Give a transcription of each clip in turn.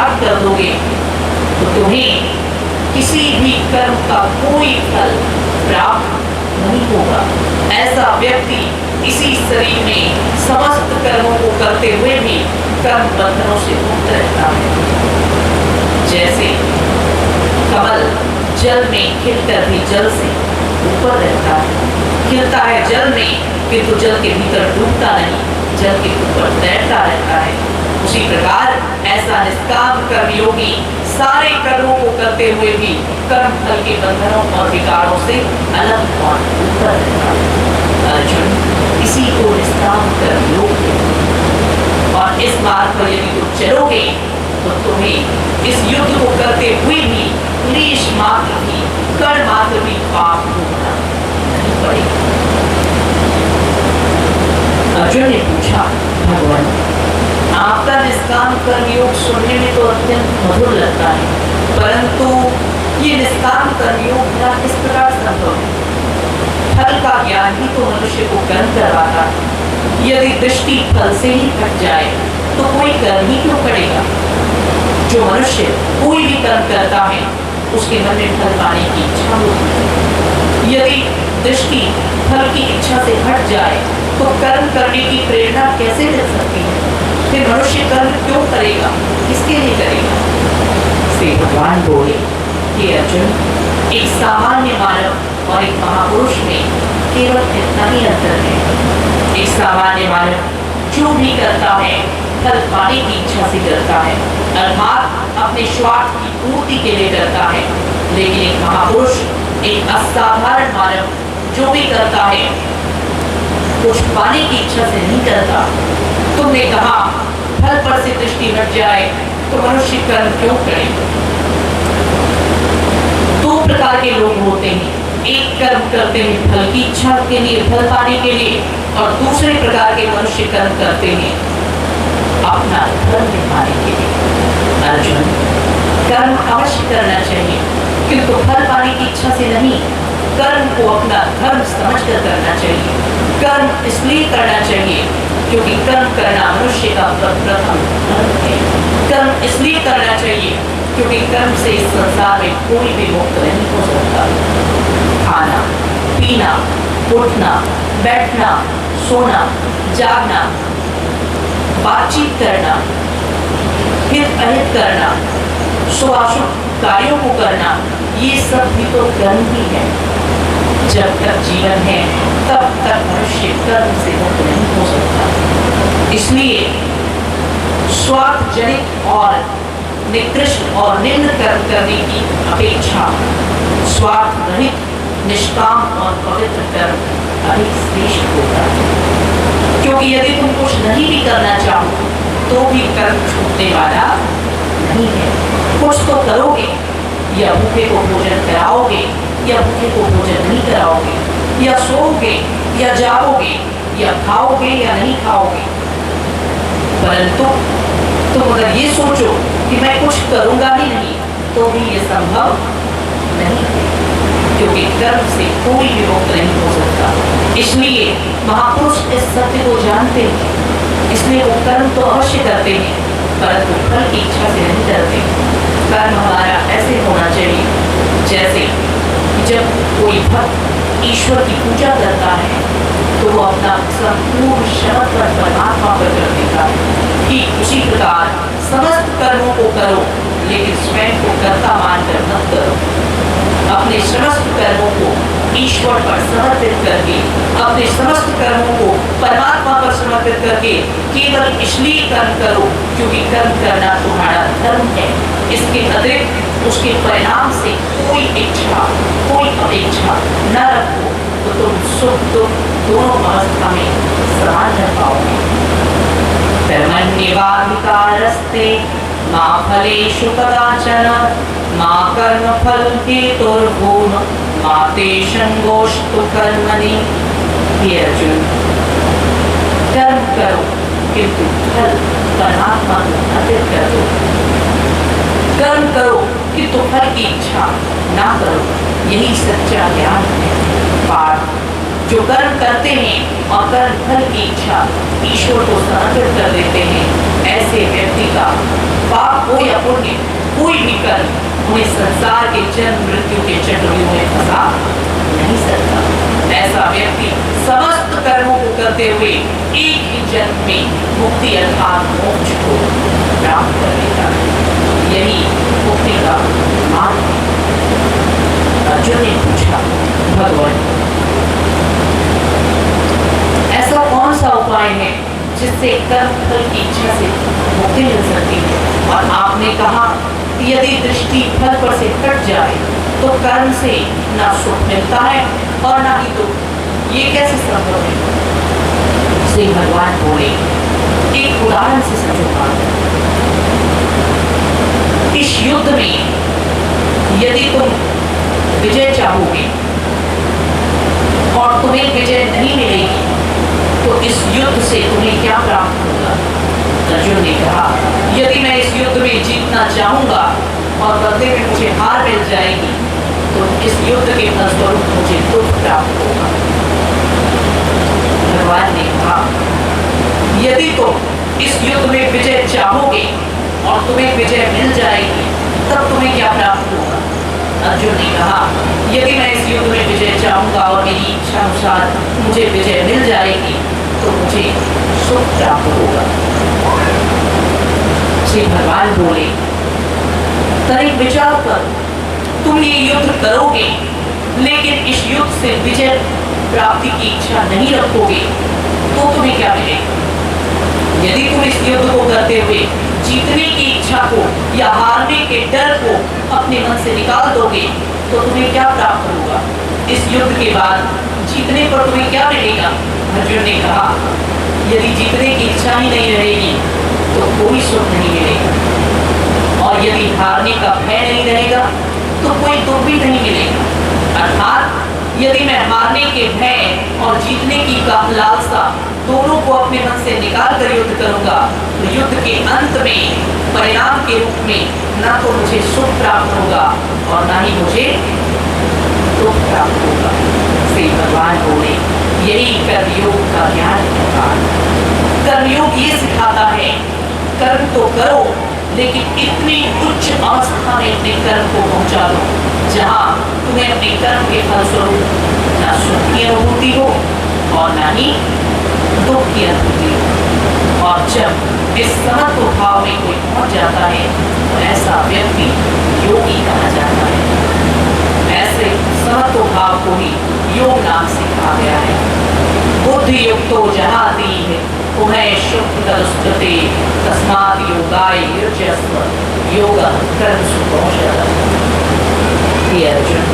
त्याग कर दोगे तो तुम्हें किसी भी कर्म का कोई फल प्राप्त नहीं होगा। ऐसा व्यक्ति इसी शरीर में समस्त कर्मों को करते हुए भी कर्म बंधनों से मुक्त रहता है। जैसे कमल जल में खिलकर भी जल से ऊपर रहता है, खिलता है जल में किंतु जल के भीतर डूबता नहीं, जल के ऊपर तैरता रहता है। उसी प्रकार ऐसा निष्काम कर्मयोगी सारे कर्मों को करते हुए भी कर्म फल के बंधनों और विकारों से अलग और ऊपर रहता है। अर्जुन, इसी को निष्काम कर्मयोग है। और इस मार्ग पर यदि तुम चलोगे तो तुम्हें इस युद्ध को करते हुए भी क्लेश मात्र भी, कण मात्र भी पाप भोगना नहीं पड़ेगा। अर्जुन ने पूछा, भगवान आपका निष्काम कर्मयोग सुनने में तो अत्यंत मधुर लगता है, परंतु ये निष्काम कर्मयोग ना किस प्रकार संभव है? फल का ज्ञान ही तो मनुष्य को कर्म करवाता है। यदि दृष्टि फल से ही हट जाए तो कोई कर्म ही क्यों करेगा? जो मनुष्य कोई भी कर्म करता है उसके मन में फल पाने की इच्छा होती है। यदि दृष्टि फल की इच्छा से हट जाए तो कर्म करने की प्रेरणा कैसे मिल सकती है? फिर मनुष्य कर्म क्यों करेगा, किसके लिए करेगा? श्री भगवान बोले कि अर्जुन, एक सामान्य मानव और एक महापुरुष में केवल इतना ही अंतर है। एक सामान्य मानव जो भी करता है फल पाने की इच्छा से करता है, अर्थात अपने स्वार्थ की पूर्ति के लिए करता है। लेकिन एक महापुरुष, एक असाधारण मानव जो भी करता है कुछ पाने की इच्छा से नहीं करता। तुमने कहा फल पर से दृष्टि हट जाए तो मनुष्य कर्म क्यों करे? दो प्रकार के लोग होते हैं, एक कर्म करते हैं फल की इच्छा के लिए, फल पाने के लिए, और दूसरे प्रकार के मनुष्य कर्म करते हैं अपना धर्म निभाने के लिए। अर्जुन, कर्म अवश्य करना चाहिए किंतु फल पाने की इच्छा से नहीं। कर्म को अपना धर्म समझकर करना चाहिए। कर्म इसलिए करना चाहिए क्योंकि कर्म करना मनुष्य का प्रथम धर्म है। कर्म इसलिए करना चाहिए क्योंकि कर्म से इस संसार में कोई भी मुक्त नहीं हो सकता। खाना, पीना, उठना, बैठना, सोना, जागना, बातचीत करना, हित अहित करना, शुभाशुभ कार्यों को करना, ये सब भी तो कर्म ही है। जब तक जीवन है तब तक मनुष्य कर्म से मुक्त नहीं हो सकता। इसलिए स्वार्थ जनित और निकृष्ट और निम्न कर्म करने की अपेक्षा स्वार्थ रहित निष्काम और पवित्र कर्म अधिक श्रेष्ठ होता है। क्योंकि यदि तुम कुछ नहीं भी करना चाहो तो भी कर्म छूटने वाला नहीं है। कुछ तो करोगे, या भूखे को भोजन कराओगे या भूखे को भोजन नहीं कराओगे, या सोओगे या जाओगे, या खाओगे या नहीं खाओगे। परंतु तुम अगर ये सोचो कि मैं कुछ करूंगा ही नहीं तो भी ये संभव नहीं है, क्योंकि कर्म से कोई भी मुक्त नहीं हो सकता। इसलिए महापुरुष इस सत्य को जानते हैं, इसलिए वो कर्म तो अवश्य करते हैं परंतु फल की इच्छा से नहीं करते। कर्म हमारा ऐसे होना चाहिए जैसे जब कोई भक्त ईश्वर की पूजा करता है तो वो अपना संपूर्ण समर्पण परमात्मा पर कर देता है। ठीक उसी प्रकार समस्त कर्मों को करो लेकिन स्वयं को कर्ता मानकर मत करो। अपने समस्त कर्मों को ईश्वर पर समर्पित करके, अपने समस्त कर्मों को परमात्मा पर समर्पित करके केवल इसलिए कर्म करो क्योंकि कर्म करना तुम्हारा धर्म है। इसके अतिरिक्त उसके परिणाम से कोई इच्छा, कोई अपेक्षा न रखो तो तुम सुख दुख दोनों अवस्था में समान रह पाओगे। कर्मण्येवाधिकारस्ते मा फलेषु कदाचन मा कर्मफल हेतुर्भूः मा ते संगोऽस्तु कर्मणि। हे अर्जुन, कर्म करो किंतु फल परमात्मा को अर्पित कर दो। कर्म करो किंतु फल की इच्छा ना करो, यही सच्चा ज्ञान है। पार्थ, जो कर्म करते हैं और कर्म फल की इच्छा ईश्वर को समर्पित कर देते हैं, ऐसे व्यक्ति का पाप हो या पुण्य, कोई भी कर्म उन्हें संसार के जन्म मृत्यु के चक्रव्यूह में फंसा नहीं सकता। ऐसा व्यक्ति समस्त कर्मों को करते हुए एक ही जन्म में मुक्ति अर्थात मोक्ष को प्राप्त कर लेता है। यही मुक्ति का मार्ग है। अर्जुन ने पूछा, भगवान ऐसा कौन सा उपाय है जिससे कर्म फल की इच्छा से मुक्ति मिल सकती है? और आपने कहा कि यदि दृष्टि फल पर से हट जाए तो कर्म से ना सुख मिलता है और ना ही दुख। ये कैसे संभव है? श्री भगवान बोले, एक उदाहरण से समझो। इस युद्ध में यदि तुम विजय चाहोगे और तुम्हें विजय नहीं मिलेगी तो इस युद्ध से तुम्हें क्या प्राप्त होगा? अर्जुन ने कहा, यदि मैं इस युद्ध में जीतना चाहूंगा और बदले में मुझे हार मिल जाएगी तो इस युद्ध के फलस्वरूप मुझे दुख प्राप्त होगा। भगवान ने कहा, यदि तुम इस युद्ध में विजय चाहोगे और तुम्हें विजय मिल जाएगी तब तुम्हें क्या प्राप्त होगा? अर्जुन ने कहा, यदि मैं इस युद्ध में विजय चाहूंगा और मेरी इच्छा अनुसार मुझे विजय मिल जाएगी तो मुझे सुख प्राप्त होगा। श्री भगवान बोले, तनिक विचार कर, तुम ये युद्ध करोगे लेकिन इस युद्ध से विजय प्राप्ति की इच्छा नहीं रखोगे तो तुम्हें क्या मिलेगा? यदि तुम इस युद्ध को करते हुए जीतने की इच्छा को या हारने के डर को अपने मन से निकाल दोगे तो तुम्हें क्या प्राप्त होगा? इस युद्ध के बाद जीतने पर तुम्हें क्या मिलेगा? अर्जुन ने कहा, यदि जीतने की इच्छा ही नहीं रहेगी तो कोई सुख नहीं मिलेगा और यदि हारने का भय नहीं रहेगा तो कोई दुख भी नहीं मिलेगा। अर्थात यदि मैं हारने के भय और जीतने की लालसा दोनों को अपने मन से निकाल कर युद्ध करूंगा तो युद्ध के अंत में परिणाम के रूप में ना तो मुझे सुख प्राप्त होगा और ना ही मुझे दुख प्राप्त होगा। श्री भगवान बोले, यही कर्मयोग का ज्ञान है। कर्मयोग ये सिखाता है, कर्म तो करो लेकिन इतनी उच्च अवस्था में अपने कर्म को पहुंचा दो जहां तुम्हें अपने कर्म के फलस्वरूप ना सुख की अनुभूति हो और ना ही दुख की अनुभूति हो। और जब इस समत्व भाव में कोई पहुंच जाता है तो ऐसा व्यक्ति योगी कहा जाता है। ऐसे समत्व भाव को ही योग नाम से कहा गया है। बुद्धि युक्तो जहाँ दी है उन्हें शुक्र तरुस्कृते तस्मात् योगाय युज्यस्व योगः कर्मसु कौशलः। हे अर्जुन,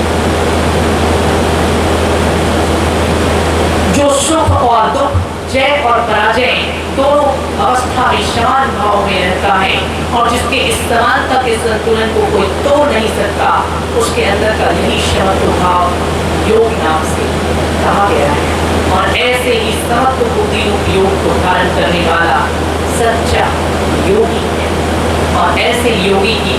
जो सुख और दुख, जय और पराजय दोनों अवस्था में समान भाव में रहता है और जिसके इस समानता के संतुलन को कोई तोड़ नहीं सकता, उसके अंदर का यही समत्व भाव योग नाम से कहा गया है। और ऐसे ही समत्व बुद्धि रूप योग को धारण करने वाला सच्चा योगी है। और ऐसे योगी की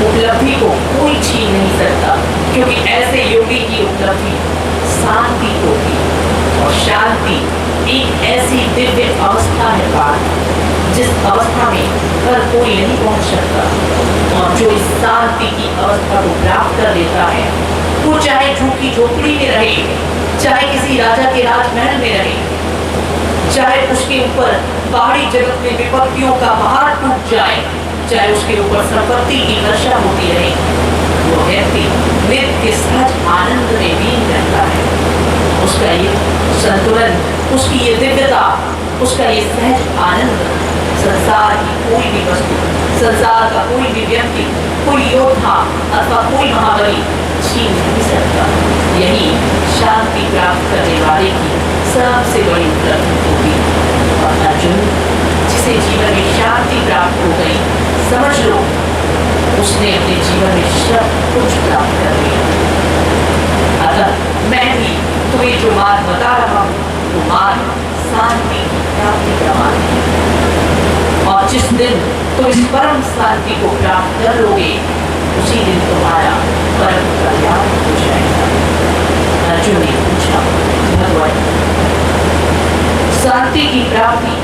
उपलब्धि को कोई छीन नहीं सकता, क्योंकि ऐसे योगी की उपलब्धि शांति होगी। और शांति एक ऐसी दिव्य अवस्था है जिस अवस्था में हर कोई नहीं पहुंच सकता। और जो इस शांति की अवस्था को प्राप्त कर लेता है वो चाहे झूठी झोपड़ी में रहे, चाहे किसी राजा के राजमहल में रहे, चाहे उसके ऊपर बाहरी जगत में विपत्तियों का पहाड़ टूट जाए, चाहे उसके ऊपर संपत्ति की वर्षा होती रहे, वो व्यक्ति नित्य सहज आनंद में लीन रहता है। उसका ये संतुलन, उसकी ये दिव्यता, उसका ये सहज आनंद संसार की कोई भी वस्तु, संसार का कोई भी व्यक्ति, कोई योद्धा अथवा कोई महाबली छीन नहीं सकता। यही शांति प्राप्त करने वाले की सबसे बड़ी उपलब्धि होगी। और अर्जुन, जिसे जीवन में शांति प्राप्त हो गई, समझ लो उसने अपने जीवन में सब कुछ प्राप्त कर लिया। अतः मैं भी तुम्हें जो मार्ग बता रहा हूँ वो मार्ग शांति प्राप्ति का मार्ग है। और जिस दिन तुम इस परम शांति को प्राप्त कर लोगे उसी दिन तुम्हारा परम कल्याण हो जाएगा। अर्जुन ने पूछा, भगवान शांति की प्राप्ति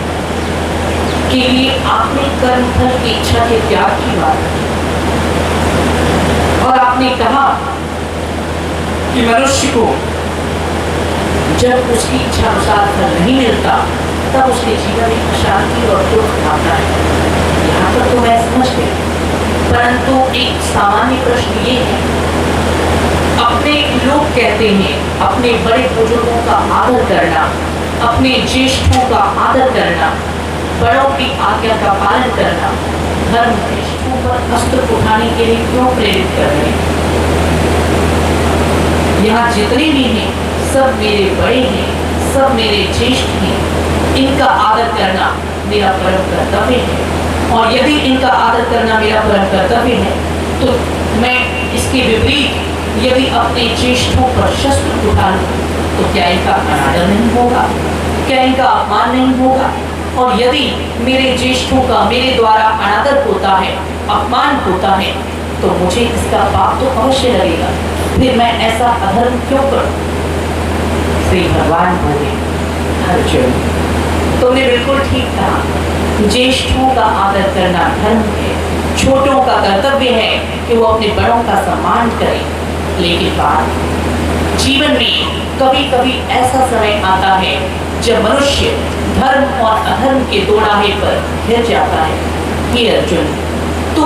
के लिए आपने कर्म फल की इच्छा के त्याग की बात की और आपने कहा कि मनुष्य को जब उसकी इच्छा अनुसार फल नहीं मिलता तब उसके जीवन में अशांति और दुख आता है। यहाँ तक तो मैं समझ गई, परंतु एक सामान्य प्रश्न ये है, अपने लोग कहते हैं अपने बड़े बुजुर्गों का आदर करना, अपने ज्येष्ठों का आदर करना, बड़ों की आज्ञा का पालन करना धर्म ज्येष्ठों पर अस्त्र उठाने के लिए क्यों प्रेरित कर रहे हैं? यहाँ जितने भी हैं सब मेरे बड़े हैं, सब मेरे ज्येष्ठ हैं, इनका आदर करना मेरा परम कर्तव्य है। और यदि इनका आदर करना मेरा परम कर्तव्य है तो मैं इसके विपरीत यदि अपने ज्येष्ठों पर शस्त्र उठा लूं तो क्या इनका अनादर नहीं होगा? क्या इनका अपमान नहीं होगा? और यदि मेरे ज्येष्ठों का मेरे द्वारा अनादर होता है, अपमान होता है, तो मुझे इसका पाप तो अवश्य लगेगा। फिर मैं ऐसा अधर्म क्यों करूं? श्री भगवान बोले, अर्जुन तुमने बिल्कुल ठीक कहा, ज्येष्ठों का आदर करना धर्म है, छोटों का कर्तव्य है कि वो अपने बड़ों का सम्मान करें। लेकिन बात जीवन में कभी कभी ऐसा समय आता है जब मनुष्य धर्म और अधर्म के दोराहे पर घिर जाता है। हे अर्जुन, तू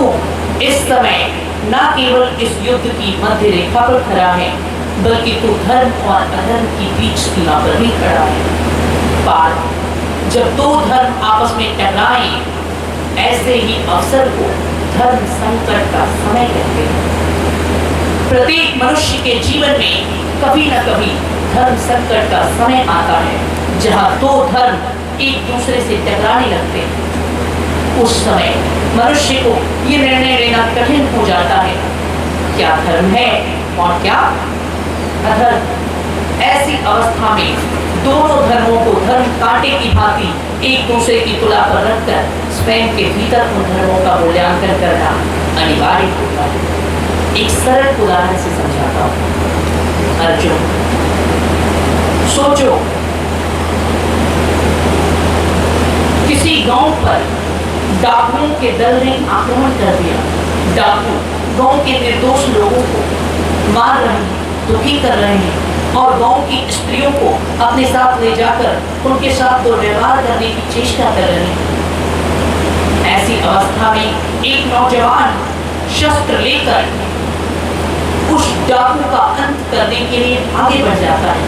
इस समय न केवल इस युद्ध की मध्य रेखा पर खड़ा है, बल्कि तू धर्म और अधर्म की बीच सीमा पर भी खड़ा है। पार्थ, जब दो धर्म आपस में टकराए, ऐसे ही अवसर को धर्म संकट का समय कहते हैं। प्रत्येक मनुष्य के जीवन में कभी न कभी धर्म संकट का समय आता है जहाँ दो धर्म एक दूसरे से टकराने लगते हैं। उस समय मनुष्य को ये निर्णय लेना कठिन हो जाता है, क्या धर्म है और क्या अधर्म। ऐसी अवस्था में दोनों धर्मों को धर्म कांटे की भांति एक दूसरे की तुला पर रखकर स्वयं के भीतर उन धर्मों का मूल्यांकन करना अनिवार्य होता है। एक सरल उदाहरण से समझाता हूँ। अर्जुन, सोचो किसी गांव पर डाकुओं के दल ने आक्रमण कर दिया। डाकू गांव के निर्दोष लोगों को मार रहे हैं, दुखी कर रहे हैं और गांव की स्त्रियों को अपने साथ ले जाकर उनके साथ दुर्व्यवहार करने की चेष्टा कर रहे हैं। ऐसी अवस्था में एक नौजवान शस्त्र लेकर उस डाकू का अंत करने के लिए आगे बढ़ जाता है,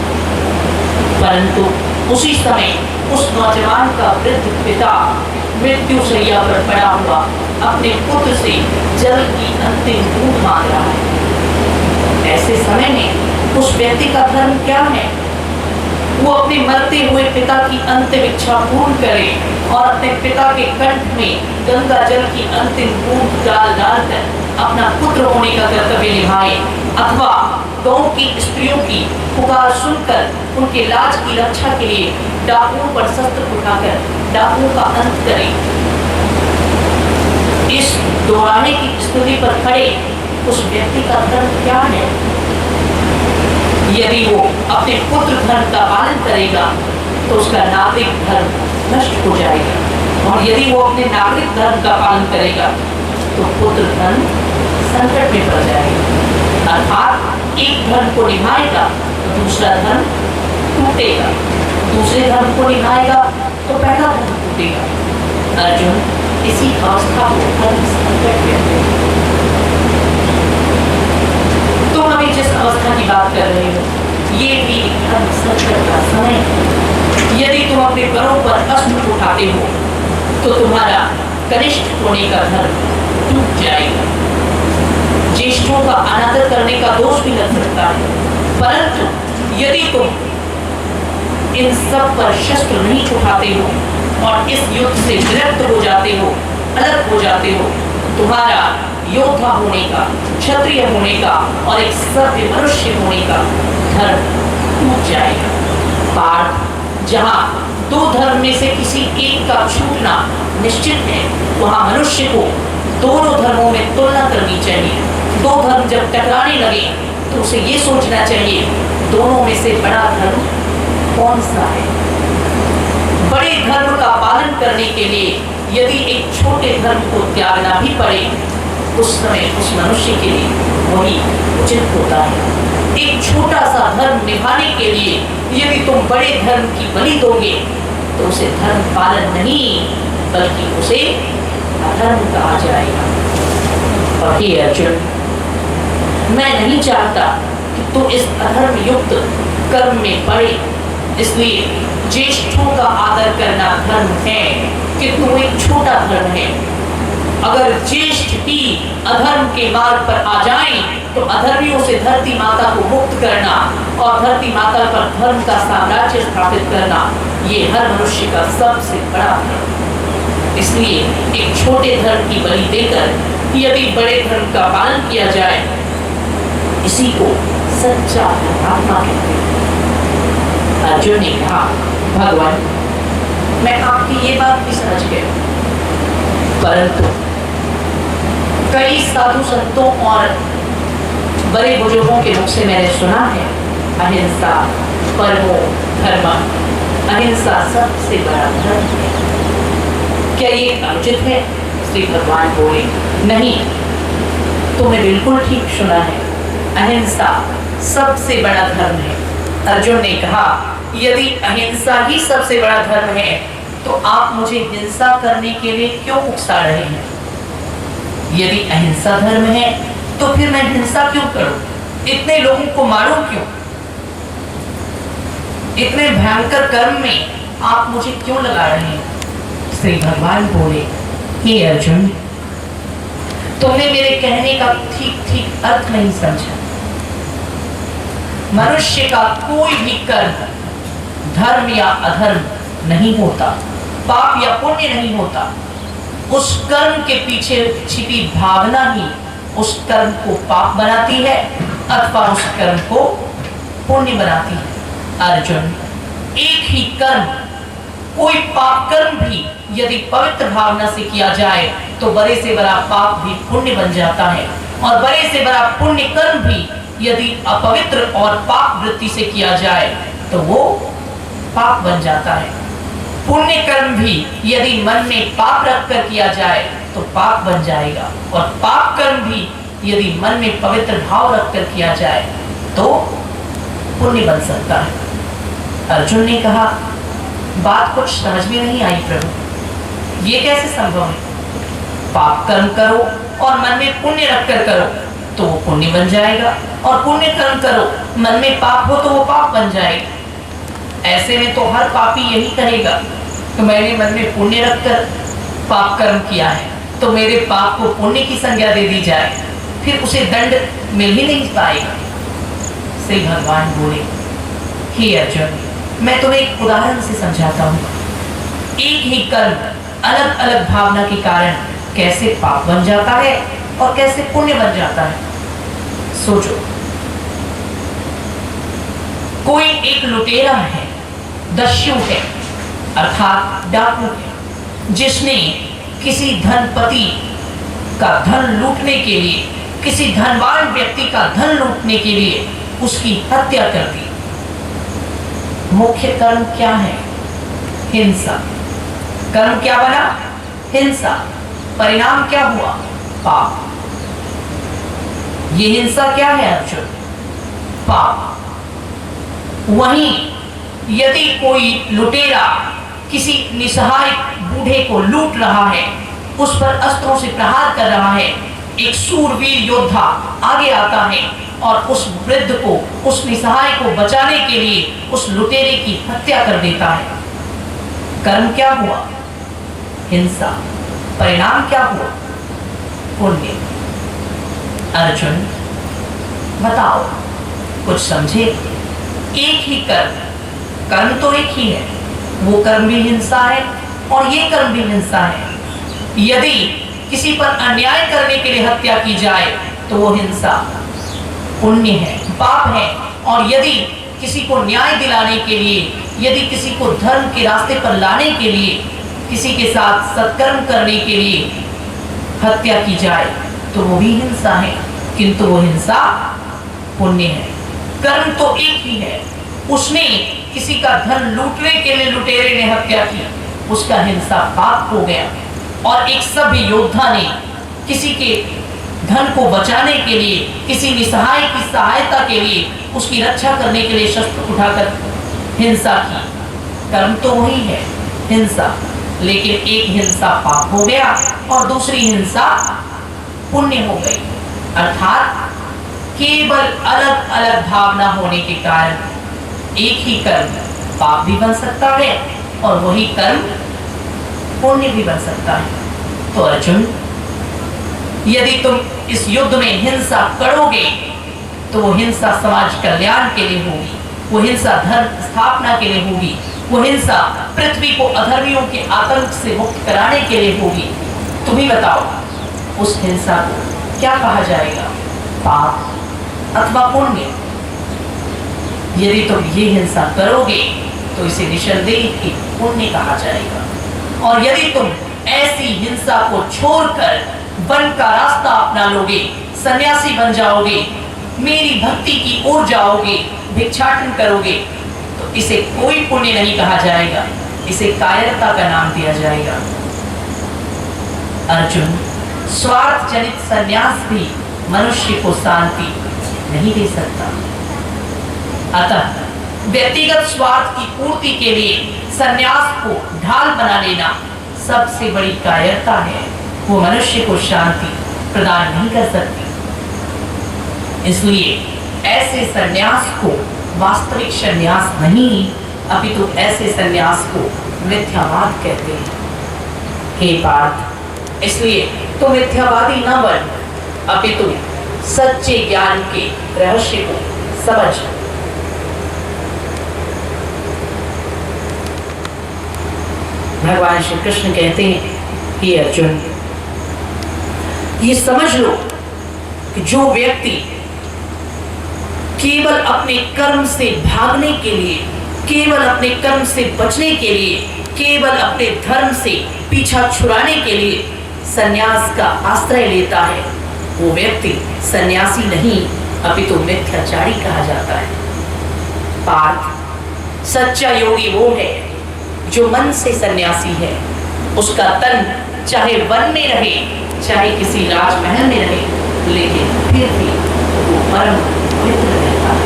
परंतु उसी समय उस नौजवान का वृद्ध पिता मृत्यु शैया पर पड़ा हुआ अपने पुत्र से जल की अंतिम बूंद मांग रहा है। ऐसे समय में उस व्यक्ति का धर्म क्या है? वो अपने मरते हुए पिता की अंतिम इच्छा पूर्ण करे और अपने पिता के कंठ में गंगा जल की अंतिम बूंद डाल कर अपना पुत्र होने का कर्तव्य निभाए, अथवा गांव की स्त्रियों की पुकार सुनकर उनके लाज की रक्षा के लिए डाकुओं पर शस्त्र उठाकर डाकुओं का अंत करें। इस दोहराने की स्थिति पर खड़े उस व्यक्ति का धर्म क्या है? यदि वो अपने पुत्र धर्म का पालन करेगा तो उसका नागरिक धर्म नष्ट हो जाएगा, और यदि वो अपने नागरिक धर्म का पालन करेगा तो पुत्र धर्म संकट में पड़ जाएगा। अर्थात एक धर्म को निभाएगा तो दूसरा धर्म टूटेगा, दूसरे धर्म को निभाएगा तो पहला धर्म टूटेगा। अर्जुन, इसी अवस्था को धर्म संकट कहते हैं। तुम अभी जिस अवस्था की बात कर रहे हो ये भी धर्म संकट का समय है। यदि तुम अपने बड़ों पर अस्त्र उठाते हो तो तुम्हारा कनिष्ठ होने का धर्म टूट जाएगा। ज्येष्ठों का अनादर करने का दोष भी लग सकता है, परंतु यदि तुम इन सब पर शस्त्र नहीं उठाते हो और इस युद्ध से विरक्त हो जाते हो, अलग हो जाते हो, तुम्हारा योद्धा होने का, क्षत्रिय होने का और एक सभ्य मनुष्य होने का धर्म टूट जाएगा। पार्थ, जहाँ दो धर्म में से किसी एक का छूटना निश्चित है, वहाँ मनुष्य को दोनों धर्मों में तुलना करनी चाहिए। दो धर्म जब टकराने लगे तो उसे ये सोचना चाहिए दोनों में से बड़ा धर्म कौन सा है? बड़े धर्म का पालन करने के लिए यदि एक छोटे धर्म को त्यागना भी पड़े, उस समय उस मनुष्य के लिए वही उचित होता है। एक छोटा सा धर्म निभाने के लिए यदि तुम बड़े धर्म की बलि दोगे तो उसे धर्म पालन नहीं बल्कि उसे अधर्म कहा जाएगा। और हे अर्जुन, मैं नहीं चाहता कि तू इस अधर्म युक्त कर्म में पड़े, इसलिए ज्येष्ठों का आदर करना धर्म है कि तू एक छोटा धर्म है। अगर ज्येष्ठ भी अधर्म के मार्ग पर आ जाएं, तो अधर्मियों से धरती माता को मुक्त करना और धरती माता पर धर्म का साम्राज्य स्थापित करना, ये हर मनुष्य का सबसे बड़ा धर्म। इसलिए एक छोटे धर्म की बलि देकर यदि बड़े धर्म का पालन किया जाए, इसी को सच्चा आत्मा कहते हैं। अर्जुन ने कहा, भगवान, मैं आपकी ये बात भी समझ गया, परंतु कई साधु संतों और बड़े बुजुर्गों के मुख से मैंने सुना है, अहिंसा परमो धर्मः, अहिंसा सबसे बड़ा धर्म है। क्या ये अनुचित है? श्री भगवान बोले, नहीं, तुमने बिल्कुल ठीक सुना है, अहिंसा सबसे बड़ा धर्म है। अर्जुन ने कहा, यदि अहिंसा ही सबसे बड़ा धर्म है तो आप मुझे हिंसा करने के लिए क्यों उकसा रहे हैं? यदि अहिंसा धर्म है तो फिर मैं हिंसा क्यों करूं? इतने लोगों को मारूं क्यों? इतने भयंकर कर्म में आप मुझे क्यों लगा रहे हैं? श्री भगवान बोले, हे अर्जुन, तुमने मेरे कहने का ठीक ठीक अर्थ नहीं समझा। मनुष्य का कोई भी कर्म धर्म या अधर्म नहीं होता, पाप या पुण्य नहीं होता। उस कर्म के पीछे छिपी भावना ही उस कर्म को पाप बनाती है अथवा उस कर्म को पुण्य बनाती है। अर्जुन, एक ही कर्म, कोई पाप कर्म भी यदि पवित्र भावना से किया जाए तो बड़े से बड़ा पाप भी पुण्य बन जाता है, और बड़े से बड़ा पुण्य कर्म भी यदि अपवित्र और पाप वृत्ति से किया जाए तो वो पाप बन जाता है। पुण्य कर्म भी यदि मन में पाप रखकर किया जाए तो पाप बन जाएगा, और पाप कर्म भी यदि मन में पवित्र भाव रखकर किया जाए तो पुण्य बन सकता है। अर्जुन ने कहा, बात कुछ समझ में नहीं आई प्रभु, ये कैसे संभव है? पाप कर्म करो और मन में पुण्य रखकर करो तो वो पुण्य बन जाएगा, और पुण्य कर्म करो मन में पाप हो तो वो पाप बन जाएगा। ऐसे में तो हर पापी यही कहेगा कि मैंने मन में पुण्य रखकर पाप कर्म किया है तो मेरे पाप को पुण्य की संज्ञा दे दी जाए, फिर उसे दंड मिल ही नहीं पाएगा। श्री भगवान बोले, हे अर्जुन, मैं तुम्हें एक उदाहरण से समझाता हूँ। एक ही कर्म अलग अलग भावना के कारण कैसे पाप बन जाता है और कैसे पुण्य बन जाता है। सोचो, कोई एक लुटेरा है, दस्यु है, अर्थात डाकू है, जिसने किसी धनपति का धन लूटने के लिए, किसी धनवान व्यक्ति का धन लूटने के लिए उसकी हत्या कर दी। मुख्य कर्म क्या है? हिंसा। कर्म क्या बना? हिंसा। परिणाम क्या हुआ? पाप। ये हिंसा क्या है अर्जुन? पाप। वहीं यदि कोई लुटेरा किसी निसहाय बूढ़े को लूट रहा है, उस पर अस्त्रों से प्रहार कर रहा है, एक सूरवीर योद्धा आगे आता है और उस वृद्ध को, उस निसहाय को बचाने के लिए उस लुटेरे की हत्या कर देता है। कर्म क्या हुआ? हिंसा। परिणाम क्या हुआ? पुण्य। अर्जुन, बताओ, कुछ समझे? एक ही कर्म, कर्म तो एक ही है, वो कर्म भी हिंसा है और ये कर्म भी हिंसा है। यदि किसी पर अन्याय करने के लिए हत्या की जाए तो वो हिंसा, पुण्य है, पाप है, और यदि किसी को न्याय दिलाने के लिए, यदि किसी को धर्म के रास्ते पर लाने के लिए, किसी के साथ सत्कर्म करने के लिए हत्या की जाए तो वो भी हिंसा है, किंतु वो हिंसा पुण्य है। कर्म तो एक ही है, उसने किसी का धन लूटने के लिए लुटेरे ने हत्या की, उसका हिंसा पाप हो गया। और एक सभ्य योद्धा ने किसी के धन को बचाने के लिए, किसी निसहाय की सहायता के लिए, उसकी रक्षा करने के लिए शस्त्र उठाकर हिंसा की। कर्म तो वही है, हिंसा, लेकिन एक हिंसा पाप हो गया और दूसरी हिंसा पुण्य हो गई। अर्थात केवल अलग अलग भावना होने के कारण एक ही कर्म पाप भी बन सकता है और वही कर्म पुण्य भी बन सकता है। तो अर्जुन, यदि तुम इस युद्ध में हिंसा करोगे तो वो हिंसा समाज कल्याण के लिए होगी, वो हिंसा धर्म स्थापना के लिए होगी, वो हिंसा पृथ्वी को अधर्मियों के आतंक से मुक्त कराने के लिए होगी। तुम ही बताओ, उस हिंसा को क्या कहा जाएगा, पाप अथवा पुण्य? यदि तुम ये हिंसा करोगे तो इसे निसंदेह ही पुण्य कहा जाएगा। और यदि तुम ऐसी हिंसा को छोड़कर वन का रास्ता अपना लोगे, सन्यासी बन जाओगे, मेरी भक्ति की ओर जाओगे, भिक्षाटन करोगे, तो इसे कोई पुण्य नहीं कहा जाएगा, इसे कायरता का नाम दिया जाएगा। अर्जुन, स्वार्थ जनित सन्यास भी मनुष्य को शांति नहीं दे सकता। अतः व्यक्तिगत स्वार्थ की पूर्ति के लिए सन्यास को ढाल बना लेना सबसे बड़ी कायरता है, वो मनुष्य को शांति प्रदान नहीं कर सकती। इसलिए ऐसे सन्यास को वास्तविक सन्यास नहीं, अपितु ऐसे सन्यास को मिथ्यावाद कहते हैं। हे पार्थ, इसलिए तो मिथ्यावादी न बन, अपितु सच्चे ज्ञान के रहस्य को समझ। भगवान श्री कृष्ण कहते हैं कि अर्जुन, ये समझ लो कि जो व्यक्ति केवल अपने कर्म से भागने के लिए, केवल अपने कर्म से बचने के लिए, केवल अपने धर्म से पीछा छुड़ाने के लिए सन्यास का आश्रय लेता है, वो व्यक्ति सन्यासी नहीं अपितु मिथ्याचारी कहा जाता है। पार्थ, सच्चा योगी वो है जो मन से सन्यासी है। उसका तन चाहे वन में रहे, चाहे किसी राजमहल में रहे, लेकिन फिर भी वो परम पवित्र रहता है।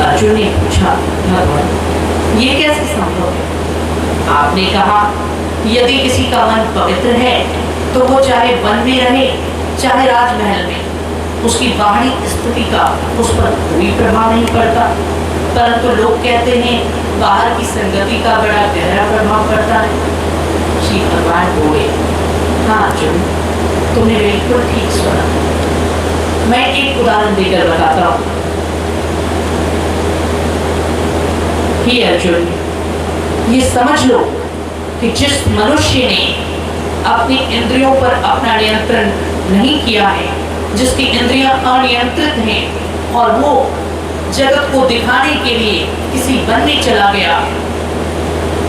अर्जुन ने पूछा, भगवान ये कैसे संभव है? आपने कहा यदि किसी का मन पवित्र है तो वो चाहे वन में रहे, चाहे राजमहल में, उसकी बाहरी स्थिति का उस पर कोई प्रभाव नहीं पड़ता। परंतु लोग कहते हैं बाहर की संगति का बड़ा गहरा प्रभाव पड़ता है। श्री भगवान बोले, हाँ अर्जुन, तुमने बिल्कुल ठीक सुना। मैं एक उदाहरण देकर बताता हूँ। हे अर्जुन, ये समझ लो कि जिस मनुष्य ने अपनी इंद्रियों पर अपना नियंत्रण नहीं किया है, जिसकी इंद्रियां अनियंत्रित हैं और वो जगत को दिखाने के लिए किसी वन में चला गया,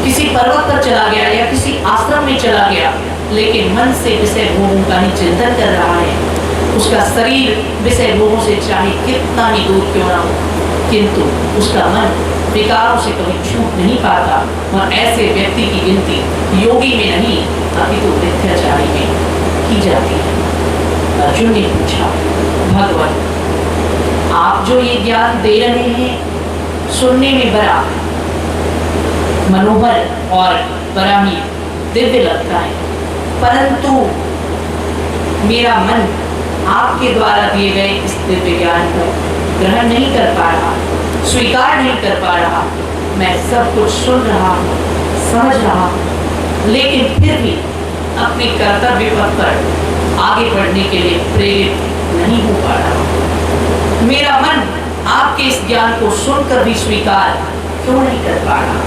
किसी पर्वत पर चला गया या किसी आश्रम में चला गया, लेकिन मन से विषय भोगों का ही चिंतन कर रहा है, उसका शरीर विषय भोगों से चाहे कितना ही दूर क्यों ना हो, किंतु उसका मन विकारों से कभी छूट नहीं पाता। और ऐसे व्यक्ति की गिनती योगी में नहीं अपितु मिथ्याचारी में की जाती है। अर्जुन ने पूछा, भगवान आप जो ये ज्ञान दे रहे हैं सुनने में बड़ा मनोहर और बड़ा ही दिव्य लगता है, परंतु मेरा मन आपके द्वारा दिए गए इस दिव्य ज्ञान को ग्रहण नहीं कर पा रहा, स्वीकार नहीं कर पा रहा। मैं सब कुछ सुन रहा हूँ, समझ रहा हूँ, लेकिन फिर भी अपने कर्तव्य पथ पर आगे बढ़ने के लिए प्रेरित नहीं हो पा रहा। मेरा मन आपके इस ज्ञान को सुनकर भी स्वीकार क्यों नहीं कर पा रहा?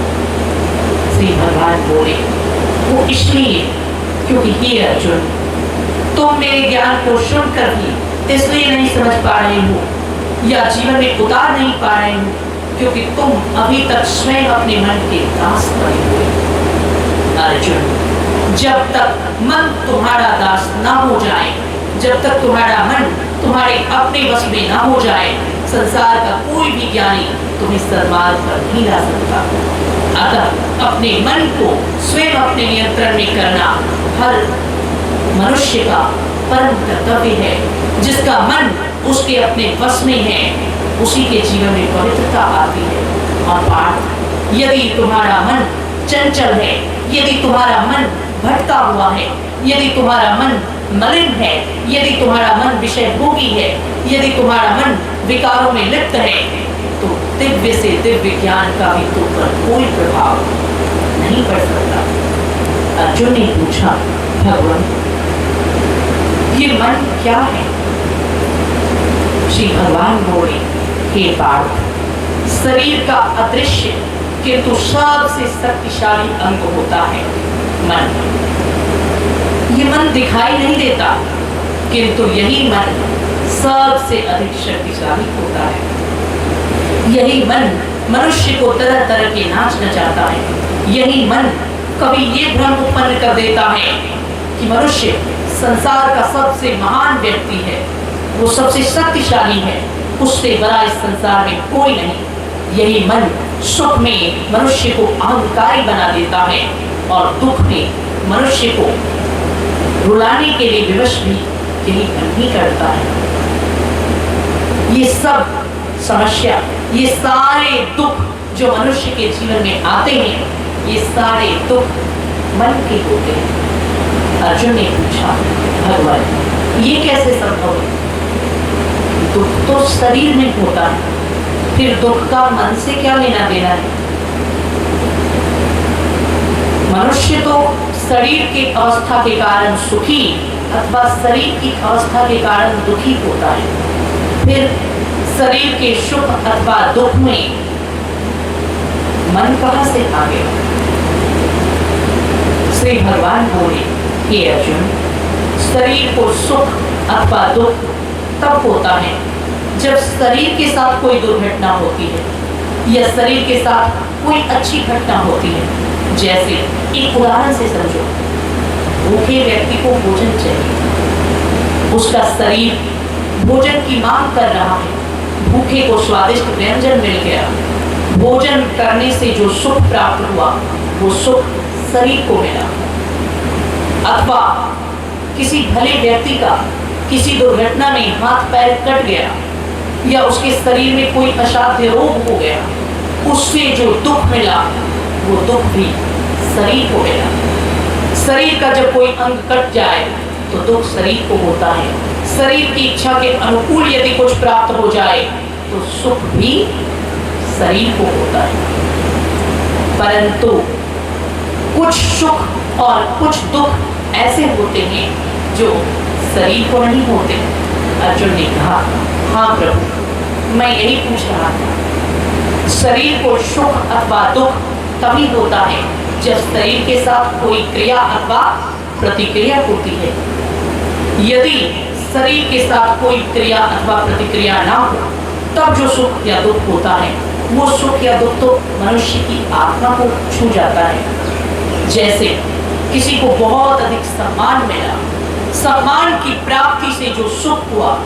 श्री भगवान बोले, वो इसलिए क्योंकि हे अर्जुन, तुम मेरे ज्ञान को सुनकर भी इसलिए नहीं समझ पा रहे हो या जीवन में उतार नहीं पा रहे हो क्योंकि तुम अभी तक स्वयं अपने मन के दास बने हुए। अर्जुन, जब तक मन तुम्हारा दास ना हो जाए, जब तक तुम्हारा मन तुम्हारे अपने वश में ना हो जाए, संसार का कोई भी ज्ञानी तुम्हें सन्मार्ग पर नहीं ला सकता। अतः अपने मन को स्वयं अपने नियंत्रण में करना हर मनुष्य का परम कर्तव्य है। जिसका मन उसके अपने वश में है उसी के जीवन में पवित्रता आती है। और पार्थ, यदि तुम्हारा मन चंचल है, यदि तुम्हारा मन भटका हुआ है, यदि तुम्हारा मन मलिन है, यदि तुम्हारा मन विषय भोगी है, यदि तुम्हारा मन विकारों में लिप्त है, तो दिव्य से दिव्य ज्ञान का भी तुम पर कोई प्रभाव नहीं पड़ सकता। अर्जुन ने पूछा, भगवान ये मन क्या है? श्री भगवान बोले, हे पार्थ, शरीर का अदृश्य किंतु सबसे शक्तिशाली अंग होता है मन। ये मन दिखाई नहीं देता किंतु यही मन सबसे अधिक शक्तिशाली होता है। यही मन मनुष्य को तरह तरह के नाच नचाता है। यही मन कभी ये भ्रम उत्पन्न कर देता है कि मनुष्य संसार का सबसे महान व्यक्ति है, वो सबसे शक्तिशाली है, उससे बड़ा इस संसार में कोई नहीं। यही मन सुख में मनुष्य को अहंकारी बना देता है और दुख में मनुष्य को रुलाने के लिए विवश भी यही मन ही करता है। ये सब समस्या, ये सारे दुख जो मनुष्य के जीवन में आते हैं, ये सारे दुख मन के होते हैं। अर्जुन ने पूछा, भगवान ये कैसे संभव है? दुख तो शरीर में होता है, फिर दुख का मन से क्या लेना देना है? मनुष्य तो शरीर की अवस्था के कारण सुखी अथवा शरीर की अवस्था के कारण दुखी होता है। फिर शरीर के सुख अथवा दुख में मन कहां से आ गया? श्री भगवान बोले, हे अर्जुन, शरीर को सुख अथवा दुख तब होता है जब शरीर के साथ कोई दुर्घटना होती है या शरीर के साथ कोई अच्छी घटना होती है। जैसे एक उदाहरण से समझो, भूखे व्यक्ति को भोजन चाहिए, उसका शरीर भोजन की मांग कर रहा है, भूखे को स्वादिष्ट व्यंजन मिल गया, भोजन करने से जो सुख प्राप्त हुआ वो सुख शरीर को मिला। अथवा किसी भले व्यक्ति का किसी दुर्घटना में हाथ पैर कट गया या उसके शरीर में कोई असाध्य रोग हो गया, उससे जो दुख मिला वो दुख भी शरीर को मिला। शरीर का जब कोई अंग कट जाए तो दुख शरीर को होता है। शरीर की इच्छा के अनुकूल यदि कुछ प्राप्त हो जाए तो सुख भी शरीर को होता है। परंतु कुछ सुख और कुछ दुख ऐसे होते हैं जो शरीर को नहीं होते। अर्जुन ने कहा, हाँ प्रभु, मैं यही पूछ रहा था। शरीर को सुख अथवा दुख तभी होता है जब शरीर के साथ कोई क्रिया अथवा प्रतिक्रिया होती है। यदि शरीर के साथ कोई क्रिया अथवा प्रतिक्रिया ना हो तब जो सुख या दुख होता है वो सुख या दुख तो मनुष्य की आत्मा को छू जाता है। जैसे किसी को बहुत अधिक सम्मान मिला, सम्मान की प्राप्ति से जो सुख हुआ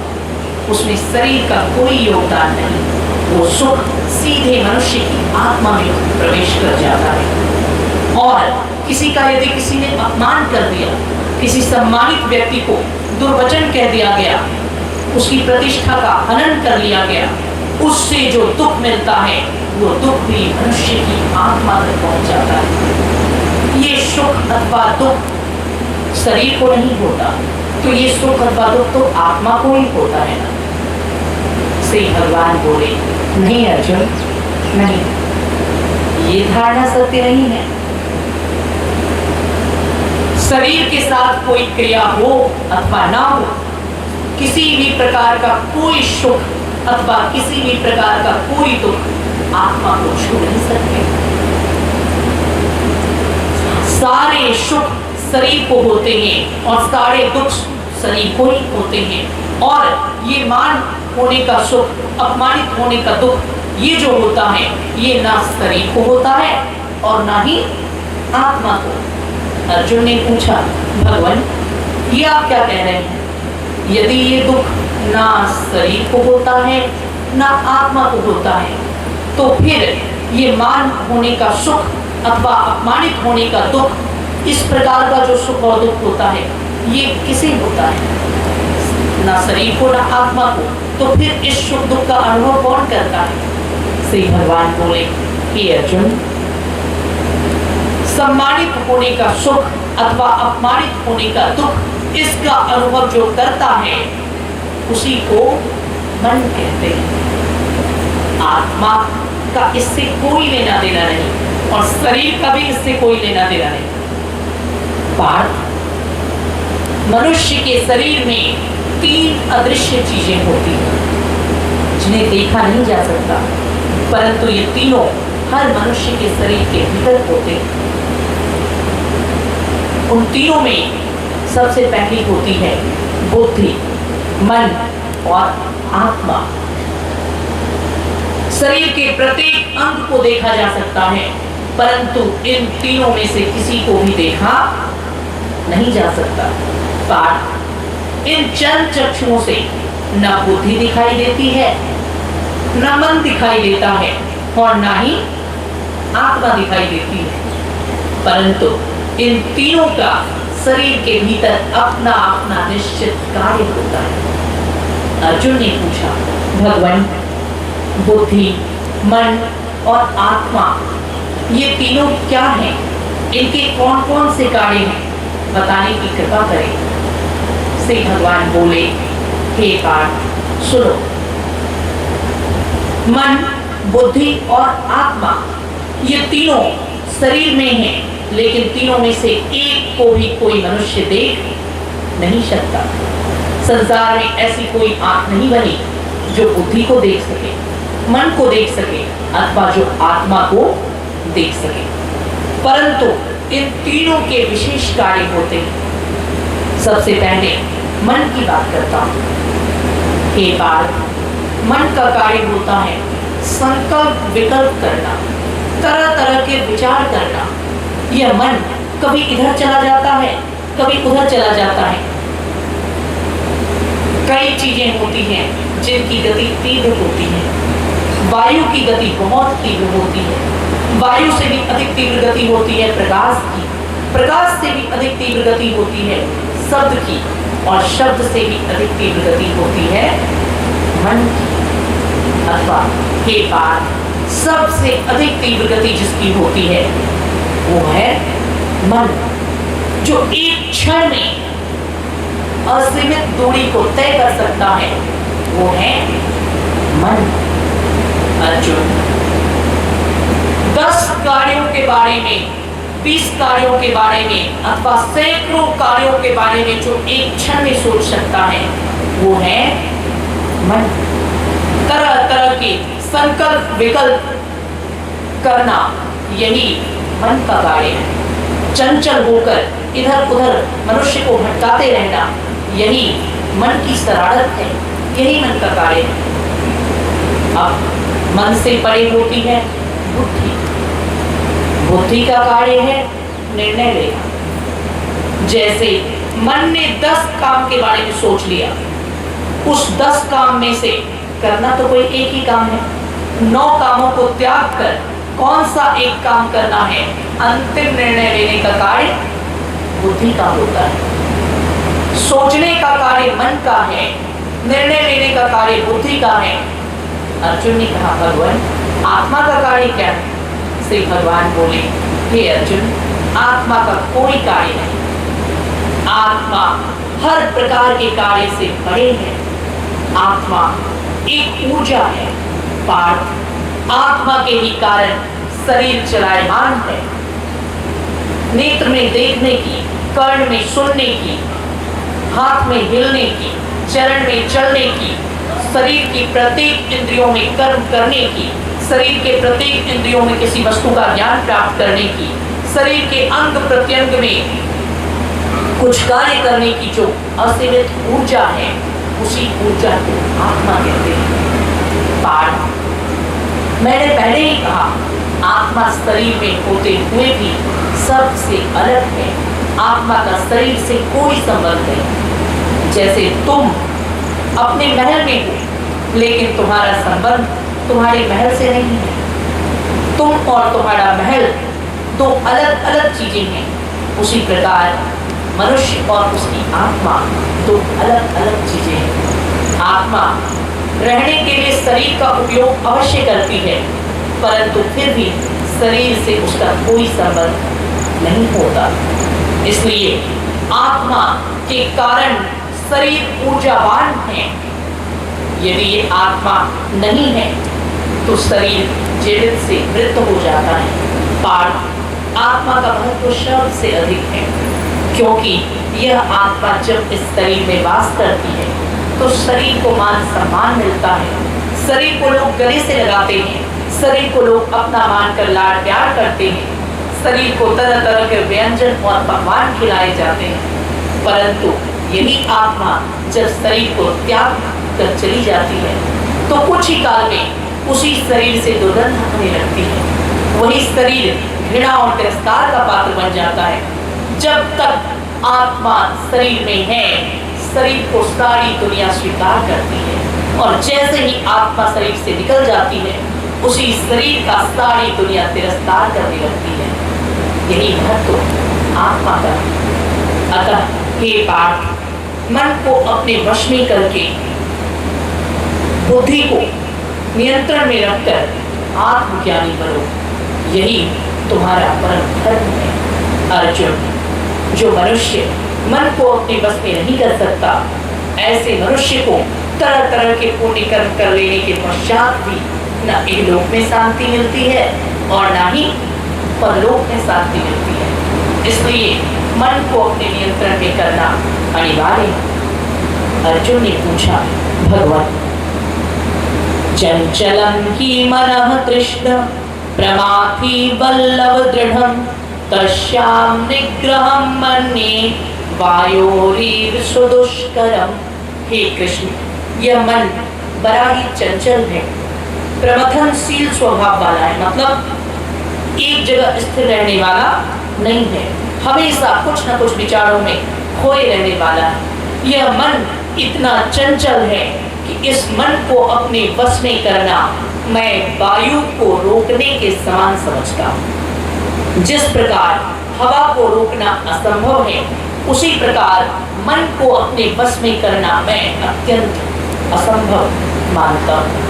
उसमें शरीर का कोई योगदान नहीं, वो सुख सीधे मनुष्य की आत्मा में प्रवेश कर जाता है। और किसी का यदि किसी ने अपमान कर दिया, किसी सम्मानित व्यक्ति को दुर्वचन कह दिया गया, उसकी प्रतिष्ठा का हनन कर लिया गया, उससे जो दुख मिलता है वो दुख भी मनुष्य की आत्मा तक पहुंच जाता है। ये सुख अथवा दुख शरीर को नहीं होता, तो ये सुख अथवा दुख तो आत्मा को ही होता है ना। श्री भगवान बोले, नहीं अर्जुन, नहीं, ये धारणा सत्य नहीं है। शरीर के साथ कोई क्रिया हो अथवा ना हो, किसी भी प्रकार का कोई सुख अथवा किसी भी प्रकार का कोई दुख आत्मा को छू नहीं सकते। सारे सुख शरीर को होते हैं और सारे दुख शरीर को ही होते हैं। और ये मान होने का सुख, अपमानित होने का दुख, ये जो होता है ये ना शरीर को होता है और ना ही आत्मा को। अर्जुन ने पूछा, भगवान ये आप क्या कह रहे हैं? यदि ये दुख ना शरीर को होता है ना आत्मा को होता है, तो फिर ये मान होने का सुख अथवा अपमानित होने का दुख, इस प्रकार का जो सुख और दुख होता है, ये किसे होता है? ना शरीर को ना आत्मा को। तो फिर इस सुख दुख का अनुभव कौन करता है? श्री भगवान बोले, हे अर्जुन, सम्मानित होने का सुख अथवा अपमानित होने का दुख, इसका अनुभव जो करता है उसी को मन कहते हैं। आत्मा का इससे कोई लेना देना नहीं और शरीर का भी इससे कोई लेना देना नहीं। पार्थ, मनुष्य के शरीर में 3 अदृश्य चीजें होती हैं जिन्हें देखा नहीं जा सकता, परंतु ये तीनों हर मनुष्य के शरीर के भीतर होते हैं। उन तीनों में सबसे पहली होती है बुद्धि, मन और आत्मा। शरीर के प्रत्येक अंग को देखा जा सकता है, परंतु इन तीनों में से किसी को भी देखा नहीं जा सकता। पार्थ, इन चंद चक्षुओं से न बुद्धि दिखाई देती है, न मन दिखाई देता है और न ही आत्मा दिखाई देती है, परंतु इन तीनों का शरीर के भीतर अपना अपना निश्चित कार्य होता है। अर्जुन ने पूछा, भगवान, बुद्धि, मन और आत्मा, ये तीनों क्या हैं? इनके कौन कौन से कार्य हैं? बताने की कृपा करें। श्री भगवान बोले, हे पार्थ, सुनो। मन, बुद्धि और आत्मा, ये तीनों शरीर में हैं, लेकिन तीनों में से एक को भी कोई मनुष्य देख नहीं सकता। संसार में ऐसी कोई आंख नहीं बनी जो बुद्धि को देख सके, मन को देख सके अथवा जो आत्मा को देख सके, परंतु इन तीनों के विशेष कार्य होते हैं। सबसे पहले मन की बात करता हूं। हे पार्थ, मन का कार्य होता है संकल्प विकल्प करना, तरह तरह के विचार करना। यह मन कभी इधर चला जाता है, कभी उधर चला जाता है। कई चीजें होती हैं जिनकी गति तीव्र होती है। वायु की गति बहुत तीव्र होती है, वायु से भी अधिक तीव्र गति होती है प्रकाश की, प्रकाश से भी अधिक तीव्र गति होती है शब्द की, और शब्द से भी अधिक तीव्र गति होती है मन की। अथवा हे पार्थ, सबसे अधिक तीव्र गति जिसकी होती है वो है मन, जो एक क्षण में असीमित दूरी को तय कर सकता है, वो है मन। अर्जुन, 10 कार्यों के बारे में, 20 कार्यों के बारे में अथवा सैकड़ों कार्यों के बारे में जो एक क्षण में सोच सकता है वो है मन। तरह तरह के संकल्प विकल्प करना, यही मन का कार्य है। चंचल होकर इधर उधर मनुष्य को भटकाते रहना, यही मन की शरारत है, यही मन का कार्य है। अब मन से परे होती है बुद्धि। बुद्धि का कार्य है निर्णय लेना। जैसे मन ने 10 काम के बारे में सोच लिया, उस 10 काम में से करना तो कोई एक ही काम है, 9 कामों को त्याग कर कौन सा एक काम करना है, अंतिम निर्णय लेने का कार्य बुद्धि का होता है। सोचने का कार्य मन का है, निर्णय लेने का कार्य बुद्धि का है। अर्जुन ने कहा, भगवान, आत्मा का कार्य क्या है? श्री भगवान बोले, हे अर्जुन, आत्मा का कोई कार्य नहीं। आत्मा हर प्रकार के कार्य से परे है। आत्मा एक ऊर्जा है। पार्थ, आत्मा के ही कारण शरीर चलायमान है। नेत्र में देखने की, कर्ण में सुनने की, हाथ में हिलने की, चरण में चलने की, शरीर की प्रत्येक इंद्रियों में कर्म करने की, शरीर के प्रत्येक इंद्रियों में किसी वस्तु का ज्ञान प्राप्त करने की, शरीर के अंग प्रत्यंग में कुछ कार्य करने की जो असीमित ऊर्जा है, उसी ऊर्जा को आत्मा कहते हैं। पार्थ, मैंने पहले ही कहा, आत्मा शरीर में होते हुए भी सबसे अलग है। आत्मा का शरीर से कोई संबंध नहीं। जैसे तुम अपने महल में हो, लेकिन तुम्हारा संबंध तुम्हारे महल से नहीं है। तुम और तुम्हारा महल दो अलग अलग चीजें हैं। उसी प्रकार मनुष्य और उसकी आत्मा दो अलग अलग चीजें हैं। आत्मा रहने के लिए शरीर का उपयोग अवश्य करती है, परंतु फिर भी शरीर से उसका कोई संबंध नहीं होता। इसलिए आत्मा के कारण शरीर ऊर्जावान है। यदि ये आत्मा नहीं है तो शरीर जीवित से मृत हो जाता है। पार्थ, आत्मा का महत्व शब्द से अधिक है, क्योंकि यह आत्मा जब इस शरीर में वास करती है तो शरीर को मान सम्मान मिलता है। शरीर को लोग गले से लगाते हैं, शरीर को लोग अपना मानकर लाड प्यार करते हैं, शरीर को तरह तरह के व्यंजन और पकवान खिलाए जाते हैं। परंतु यही आत्मा जब शरीर को त्याग कर चली जाती है तो कुछ ही काल में उसी शरीर से दुर्गंध आने लगती है। वही शरीर घृणा और तिरस्कार का पात्र बन जाता है। जब तक आत्मा शरीर में है, शरीर को सारी दुनिया स्वीकार करती है, और जैसे ही आत्मा शरीर से निकल जाती है उसी शरीर का सारी दुनिया तिरस्कार करने लगती है। यही महत्व आत्मा का। अतः हे पार्थ, मन को अपने वश में करके बुद्धि को नियंत्रण में रखकर आत्मज्ञानी बनो। यही तुम्हारा परम धर्म है। अर्जुन, जो मनुष्य मन को अपने बस में नहीं कर सकता, ऐसे मनुष्य को तरह तरह के पुण्य कर्म कर लेने के पश्चात भी न इहलोक में शांति मिलती है और न ही परलोक में शांति मिलती है। इसलिए मन को अपने नियंत्रण में करना अनिवार्य है। अर्जुन ने पूछा, भगवान, चंचलम ही मनः कृष्ण प्रमाथि बल्लव दृढ़ं तस्याम निग्रहं मन्ये वायोरीव सुदुष्करम। हे कृष्ण, यह मन बड़ा ही चंचल है, प्रमथनशील स्वभाव वाला है, मतलब एक जगह स्थिर रहने वाला नहीं है, हमेशा कुछ न कुछ विचारों में खोए रहने वाला है। यह मन इतना चंचल है कि इस मन को अपने वश में करना मैं वायु को रोकने के समान समझता हूँ। जिस प्रकार हवा को रोकना असंभव है, उसी प्रकार मन को अपने वश में करना मैं अत्यंत असंभव मानता हूँ।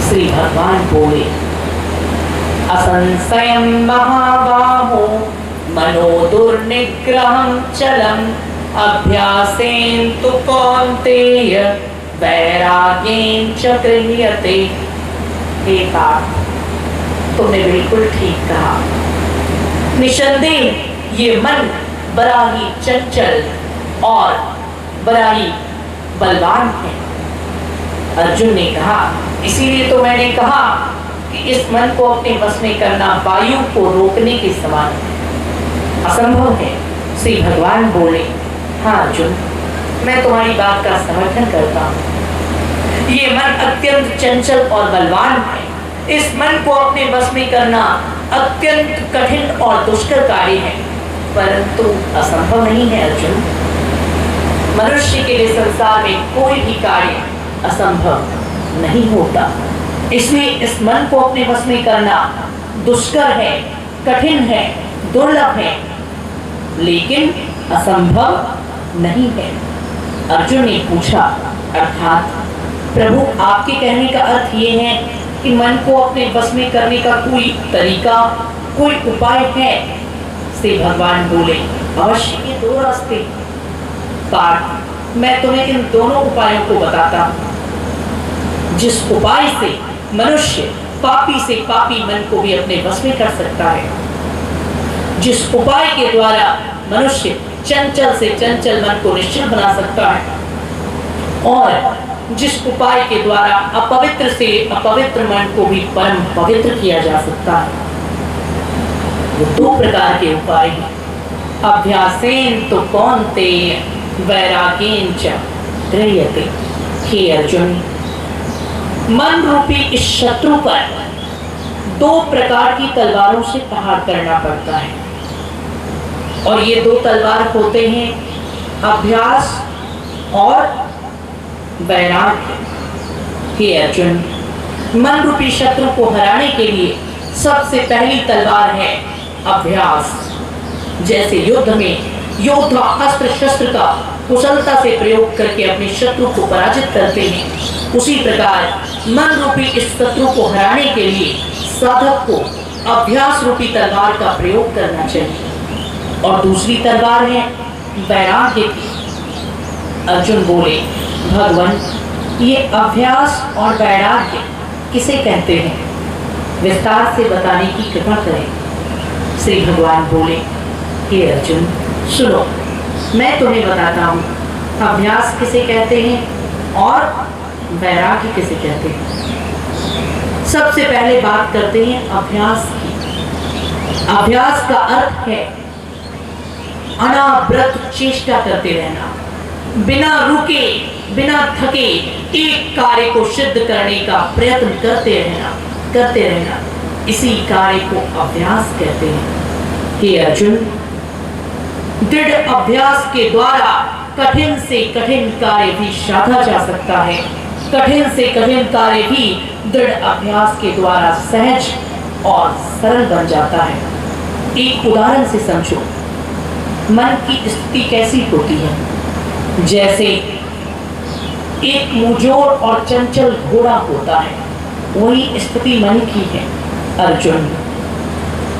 श्री भगवान बोले, असंशयं महाबाहो मनो दुर्निग्रहं चलम् अभ्यासेन तु कौन्तेय वैराग्येन च गृह्यते। हे पार्थ, तुमने बिल्कुल ठीक कहा। निसंदेह ये मन बड़ा ही चंचल और बड़ा ही बलवान है। अर्जुन ने कहा, इसीलिए तो मैंने कहा कि इस मन को अपने वश में करना वायु को रोकने के समान है, असंभव है। श्री भगवान बोले, हाँ अर्जुन, मैं तुम्हारी बात का समर्थन करता हूँ। ये मन अत्यंत चंचल और बलवान है। इस मन को अपने वश में करना अत्यंत कठिन और दुष्कर कार्य है, परंतु असंभव नहीं है अर्जुन। मनुष्य के लिए संसार में कोई भी कार्य असंभव नहीं होता। इसलिए इस मन को अपने वश में करना दुष्कर है, कठिन है, दुर्लभ है, लेकिन असंभव नहीं है। अर्जुन ने पूछा, अर्थात प्रभु, आपके कहने का अर्थ ये है कि मन को अपने वश में करने का कोई तरीका, कोई उपाय है? श्री भगवान बोले, अवश्य ये दो रास्ते। पार्थ, मैं तुम्हें इन दोनों उपायों को बताता हूँ। जिस उपाय से मनुष्य पापी से पापी मन को भी अपने वश में कर सकता है, जिस उपाय के द्वारा मनुष्य चंचल से चंचल मन को निश्चल बना सकता है, और जिस उपाय के द्वारा अपवित्र से अपवित्र मन को भी परम पवित्र किया जा सकता है, वो दो प्रकार के उपाय हैं। अभ्यासेन तो कौन्तेय वैराग्येन च गृह्यते। हे अर्जुन, मन रूपी इस शत्रु पर दो प्रकार की तलवारों से प्रहार करना पड़ता है, और ये दो तलवार होते हैं अभ्यास और वैराग्य। हे अर्जुन, मन रूपी शत्रु को हराने के लिए सबसे पहली तलवार है अभ्यास। जैसे युद्ध में योद्धा अस्त्र शस्त्र का कुशलता से प्रयोग करके अपने शत्रु को पराजित करते हैं, उसी प्रकार मन रूपी इस शत्रु को हराने के लिए साधक को अभ्यास रूपी तलवार का प्रयोग करना चाहिए। और दूसरी तलवार है वैराग्य की। अर्जुन बोले, भगवान, ये अभ्यास और वैराग्य किसे कहते हैं? विस्तार से बताने की कृपा करें। श्री भगवान बोले, हे अर्जुन, सुनो, मैं तुम्हें बताता हूँ अभ्यास किसे कहते हैं और वैराग्य किसे कहते हैं। सबसे पहले बात करते हैं अभ्यास की। अभ्यास का अर्थ है अनावरत चेष्टा करते रहना, बिना रुके बिना थके एक कार्य को सिद्ध करने का प्रयत्न करते रहना, इसी कार्य को अभ्यास कहते हैं। हे अर्जुन, दृढ़ अभ्यास के द्वारा कठिन से कठिन कार्य भी साधा जा सकता है। कठिन से कठिन कार्य भी दृढ़ अभ्यास के द्वारा सहज और सरल बन जाता है। एक उदाहरण से समझो, मन की स्थिति कैसी होती है। जैसे एक मुंहजोर और चंचल घोड़ा होता है, वही स्थिति मन की है। अर्जुन,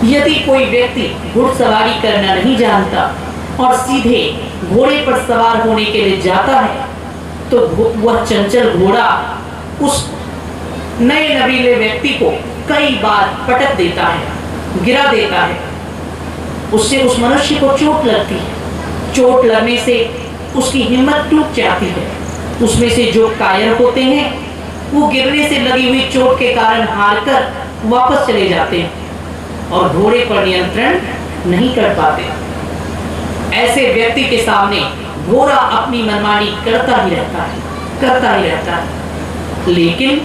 यदि कोई व्यक्ति घुड़सवारी करना नहीं जानता और सीधे घोड़े पर सवार होने के लिए जाता है, तो वह चंचल घोड़ा उस नए नवीले व्यक्ति को कई बार पटक देता है, गिरा देता है। उससे उस मनुष्य को चोट लगती है। चोट लगने से उसकी हिम्मत टूट जाती है। उसमें से जो कायर होते हैं वो गिरने से लगी हुई चोट के कारण हारकर वापस चले जाते हैं और घोड़े पर नियंत्रण नहीं कर पाते। ऐसे व्यक्ति के सामने घोड़ा अपनी मनमानी करता ही रहता है। लेकिन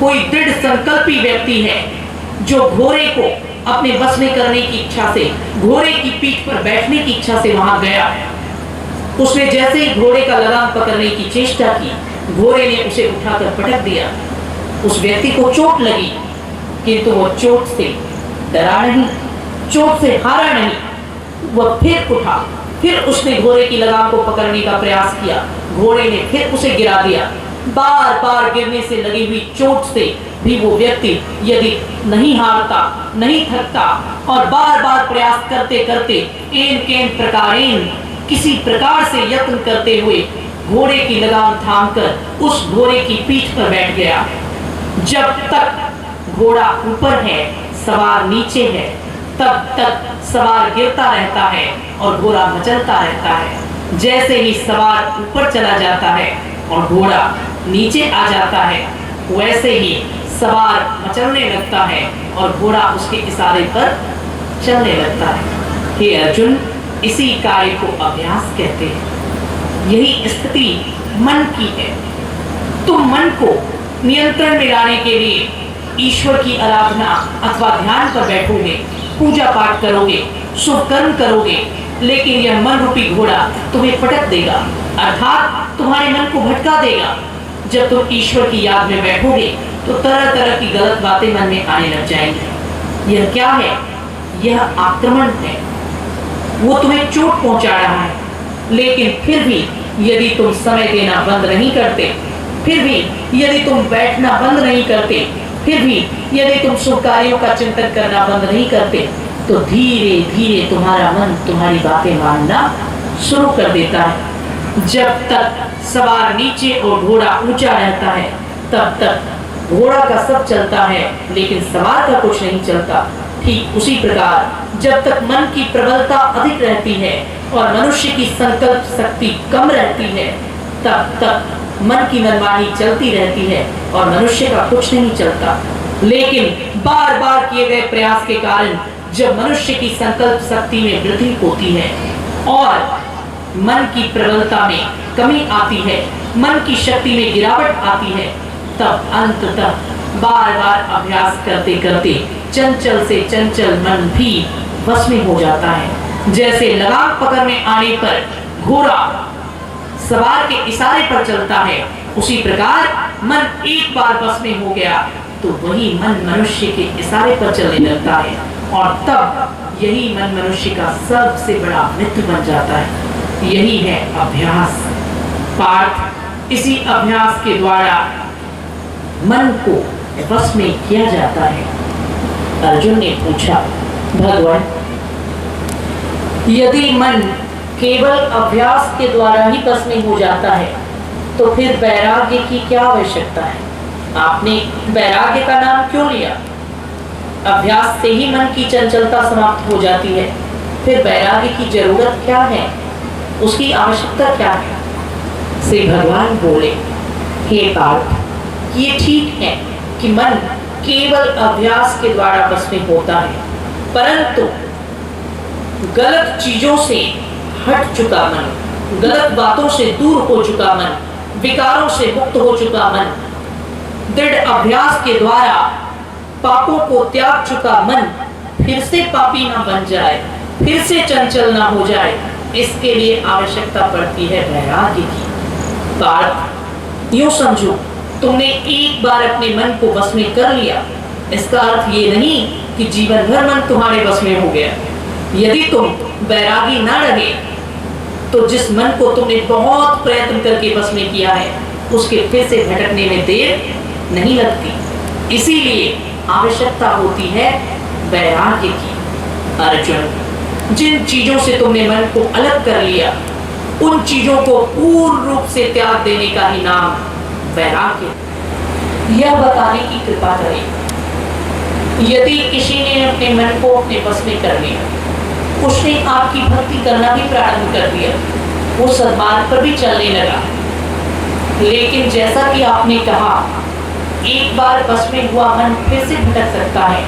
कोई दृढ़ संकल्पी व्यक्ति है जो घोड़े को अपने बस में करने की इच्छा से, घोड़े की पीठ पर बैठने की इच्छा से वहां गया। उसने जैसे ही घोड़े का लगाम पकड़ने की चेष्टा की, घोड़े ने उसे उठाकर पटक दिया। उस व्यक्ति को चोट लगी, किंतु वह चोट से डरा नहीं, चोट से हारा नहीं। वह फिर उठा, फिर उसने घोड़े की लगाम को पकड़ने का प्रयास किया। घोड़े ने फिर उसे गिरा दिया। बार बार गिरने से लगी हुई चोट से भी वो व्यक्ति यदि नहीं हारता, नहीं थकता और बार बार प्रयास करते करते किसी प्रकार से यत्न करते हुए घोड़े की लगाम थामकर उस घोड़े की पीठ पर बैठ गया। जब तक घोड़ा ऊपर है, सवार नीचे है, तब तक सवार गिरता रहता है और घोड़ा मचलता रहता है। जैसे ही सवार ऊपर चला जाता है और घोड़ा नीचे आ जाता है, वैसे ही सवार मचलने लगता है और घोड़ा उसके इशारे पर चलने लगता है। हे अर्जुन, इसी कार्य को अभ्यास कहते हैं। यही स्थिति मन की है। तुम मन को नियंत्रण में लाने के लिए ईश्वर की आराधना अथवा ध्यान पर बैठोगे, पूजा पाठ करोगे, शुभ कर्म करोगे, लेकिन यह मन रूपी घोड़ा तुम्हें पटक देगा, अर्थात तुम्हारे मन को भटका देगा। जब तुम ईश्वर की याद में बैठोगे तो तरह तरह की गलत बातें मन में आने लग जाएंगी। यह क्या है? यह आक्रमण है। वो तुम्हें चोट पहुंचा रहा है। लेकिन फिर भी यदि तुम समय देना बंद नहीं करते, फिर भी यदि तुम बैठना बंद नहीं करते, फिर भी यदि तुम शुभ कार्यों का चिंतन करना बंद नहीं करते, तो धीरे धीरे तुम्हारा मन तुम्हारी बातें मानना शुरू कर देता है। जब तक सवार नीचे और घोड़ा ऊंचा रहता है, तब तक घोड़ा का सब चलता है, लेकिन सवार का कुछ नहीं चलता। ठीक उसी प्रकार जब तक मन की प्रबलता अधिक रहती है और मनुष्य की संकल्प शक्ति कम रहती है, तब तक मन की मनमानी चलती रहती है और मनुष्य का कुछ नहीं चलता। लेकिन बार बार किए गए प्रयास के कारण जब मनुष्य की संकल्प शक्ति में वृद्धि होती है और मन की प्रबलता में कमी आती है, मन की शक्ति में गिरावट आती है, तब अंततः बार बार अभ्यास करते करते चंचल से चंचल मन भी वश में हो जाता है। जैसे लगाम पकड़ने आने पर घोड़ा सवार के इशारे पर चलता है, उसी प्रकार मन एक बार बस में हो गया तो वही मन मनुष्य के इशारे पर चलने लगता है और तब यही मन मनुष्य का सबसे बड़ा मित्र बन जाता है। यही है अभ्यास। पाठ इसी अभ्यास के द्वारा मन को वश में किया जाता है। अर्जुन ने पूछा, भगवान, यदि मन केवल अभ्यास के द्वारा ही बस में हो जाता है तो फिर वैराग्य की क्या आवश्यकता है? आपने वैराग्य का नाम क्यों लिया? अभ्यास से ही मन की चंचलता समाप्त हो जाती है, फिर वैराग्य की जरूरत क्या है? उसकी आवश्यकता क्या है? श्री भगवान बोले, हे पार्थ, ये ठीक है कि मन केवल अभ्यास के द्वारा बस में होता है, परंतु गलत चीजों से हट चुका मन, गलत बातों से दूर हो चुका मन, विकारों से मुक्त हो चुका मन, दृढ़ अभ्यास के द्वारा पापों को त्याग चुका मन फिर से पापी ना बन जाए, फिर से चंचल ना हो जाए, इसके लिए आवश्यकता पड़ती है वैराग्य की। पार्थ, यूं समझो, तुमने एक बार अपने मन को बस में कर लिया, इसका अर्थ ये नहीं कि जीवन भर मन तुम्हारे बस में हो गया। यदि तुम वैरागी ना रहे तो जिस मन को तुमने बहुत प्रयत्न करके बस में किया है उसके फिर से भटकने में देर नहीं लगती। इसीलिए आवश्यकता होती है वैराग्य की। अर्जुन, जिन चीजों से तुमने मन को अलग कर लिया उन चीजों को पूर्ण रूप से त्याग देने का ही नाम वैराग्य। यह बताने की कृपा करें, यदि किसी ने अपने मन को अपने बस में कर लिया, उसने आपकी भक्ति करना भी प्रारंभ कर दिया, वो सद्मार्ग पर भी चलने लगा, लेकिन जैसा कि आपने कहा, एक बार बस में हुआ मन फिर से भटक सकता है।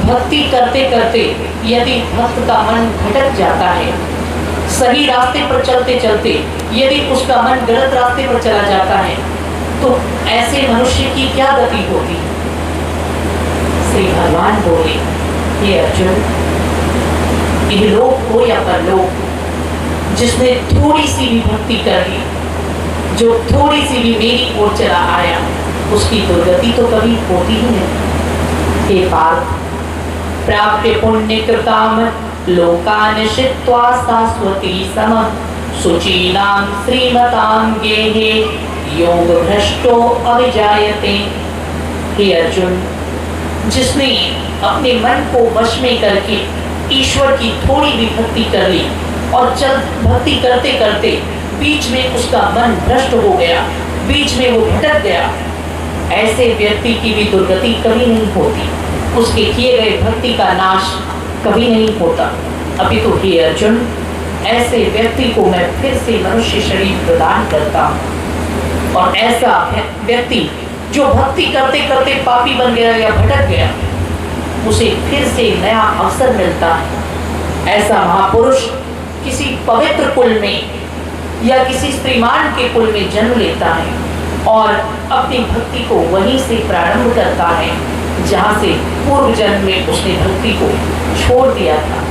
भक्ति करते करते यदि भक्त का मन भटक जाता है, सही रास्ते पर चलते चलते यदि उसका मन गलत रास्ते पर चला जाता है, तो ऐसे मनुष्य की क्या गति होती? श्री भगवान बोले, हे अर्जुन, इहलोक हो या परलोक, जिसने थोड़ी सी भी भक्ति कर ली, जो थोड़ी सी भी मेरी ओर चला आया, उसकी दुर्गति तो कभी होती ही नहीं। हे पार्थ, प्राप्य पुण्य कृताम लोकान शित्वा शाश्वती समः शुचीनां श्रीमतां गेहे योग भ्रष्टो अविजायते। हे अर्जुन, जिसने अपने मन को वश में करके ईश्वर की थोड़ी भी भक्ति कर ली और चल भक्ति करते करते बीच में उसका मन भ्रष्ट हो गया, बीच में वो भटक गया, ऐसे व्यक्ति की भी दुर्गति कभी नहीं होती, उसके किए गए भक्ति का नाश कभी नहीं होता। अभी तो हे अर्जुन, ऐसे व्यक्ति को मैं फिर से मनुष्य शरीर प्रदान करता हूँ, और ऐसा व्यक्ति जो भक्ति करते करते पापी बन गया या भटक गया, उसे फिर से नया अवसर मिलता है। ऐसा महापुरुष किसी पवित्र कुल में या किसी स्त्रीमान के कुल में जन्म लेता है और अपनी भक्ति को वहीं से प्रारंभ करता है जहाँ से पूर्व जन्म में उसने भक्ति को छोड़ दिया था।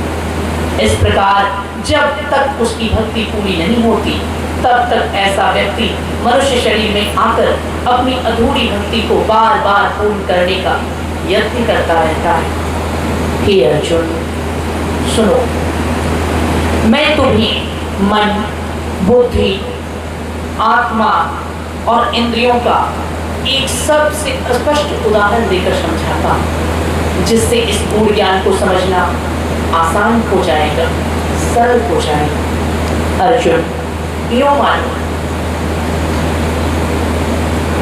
इस प्रकार जब तक उसकी भक्ति पूरी नहीं होती, तब तक ऐसा व्यक्ति मनुष्य शरीर में आकर अपनी अधूरी भक्ति को बार बार पूर्ण करने का यत्न करता रहता है। हे अर्जुन, सुनो, मैं तुम्हें मन, बुद्धि, आत्मा और इंद्रियों का एक सबसे स्पष्ट उदाहरण देकर समझाता हूँ, जिससे इस पूर्ण ज्ञान को समझना आसान हो जाएगा, सरल हो जाएगा। अर्जुन, यूं मानो,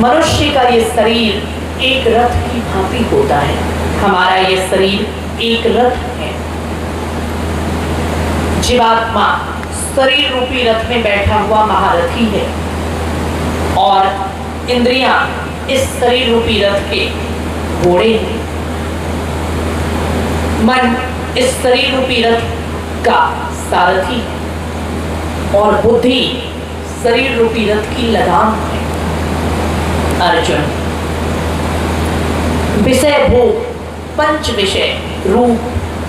मनुष्य का ये शरीर एक रथ की भांति होता है। हमारा ये शरीर एक रथ है। जीवात्मा शरीर रूपी रथ में बैठा हुआ महारथी है और इंद्रियां इस शरीर रूपी रथ के घोड़े हैं। मन इस शरीर रूपी रथ का सारथी है और बुद्धि शरीर रूपी रथ की लगाम है। अर्जुन, विषय भोग, पंच विषय, रूप,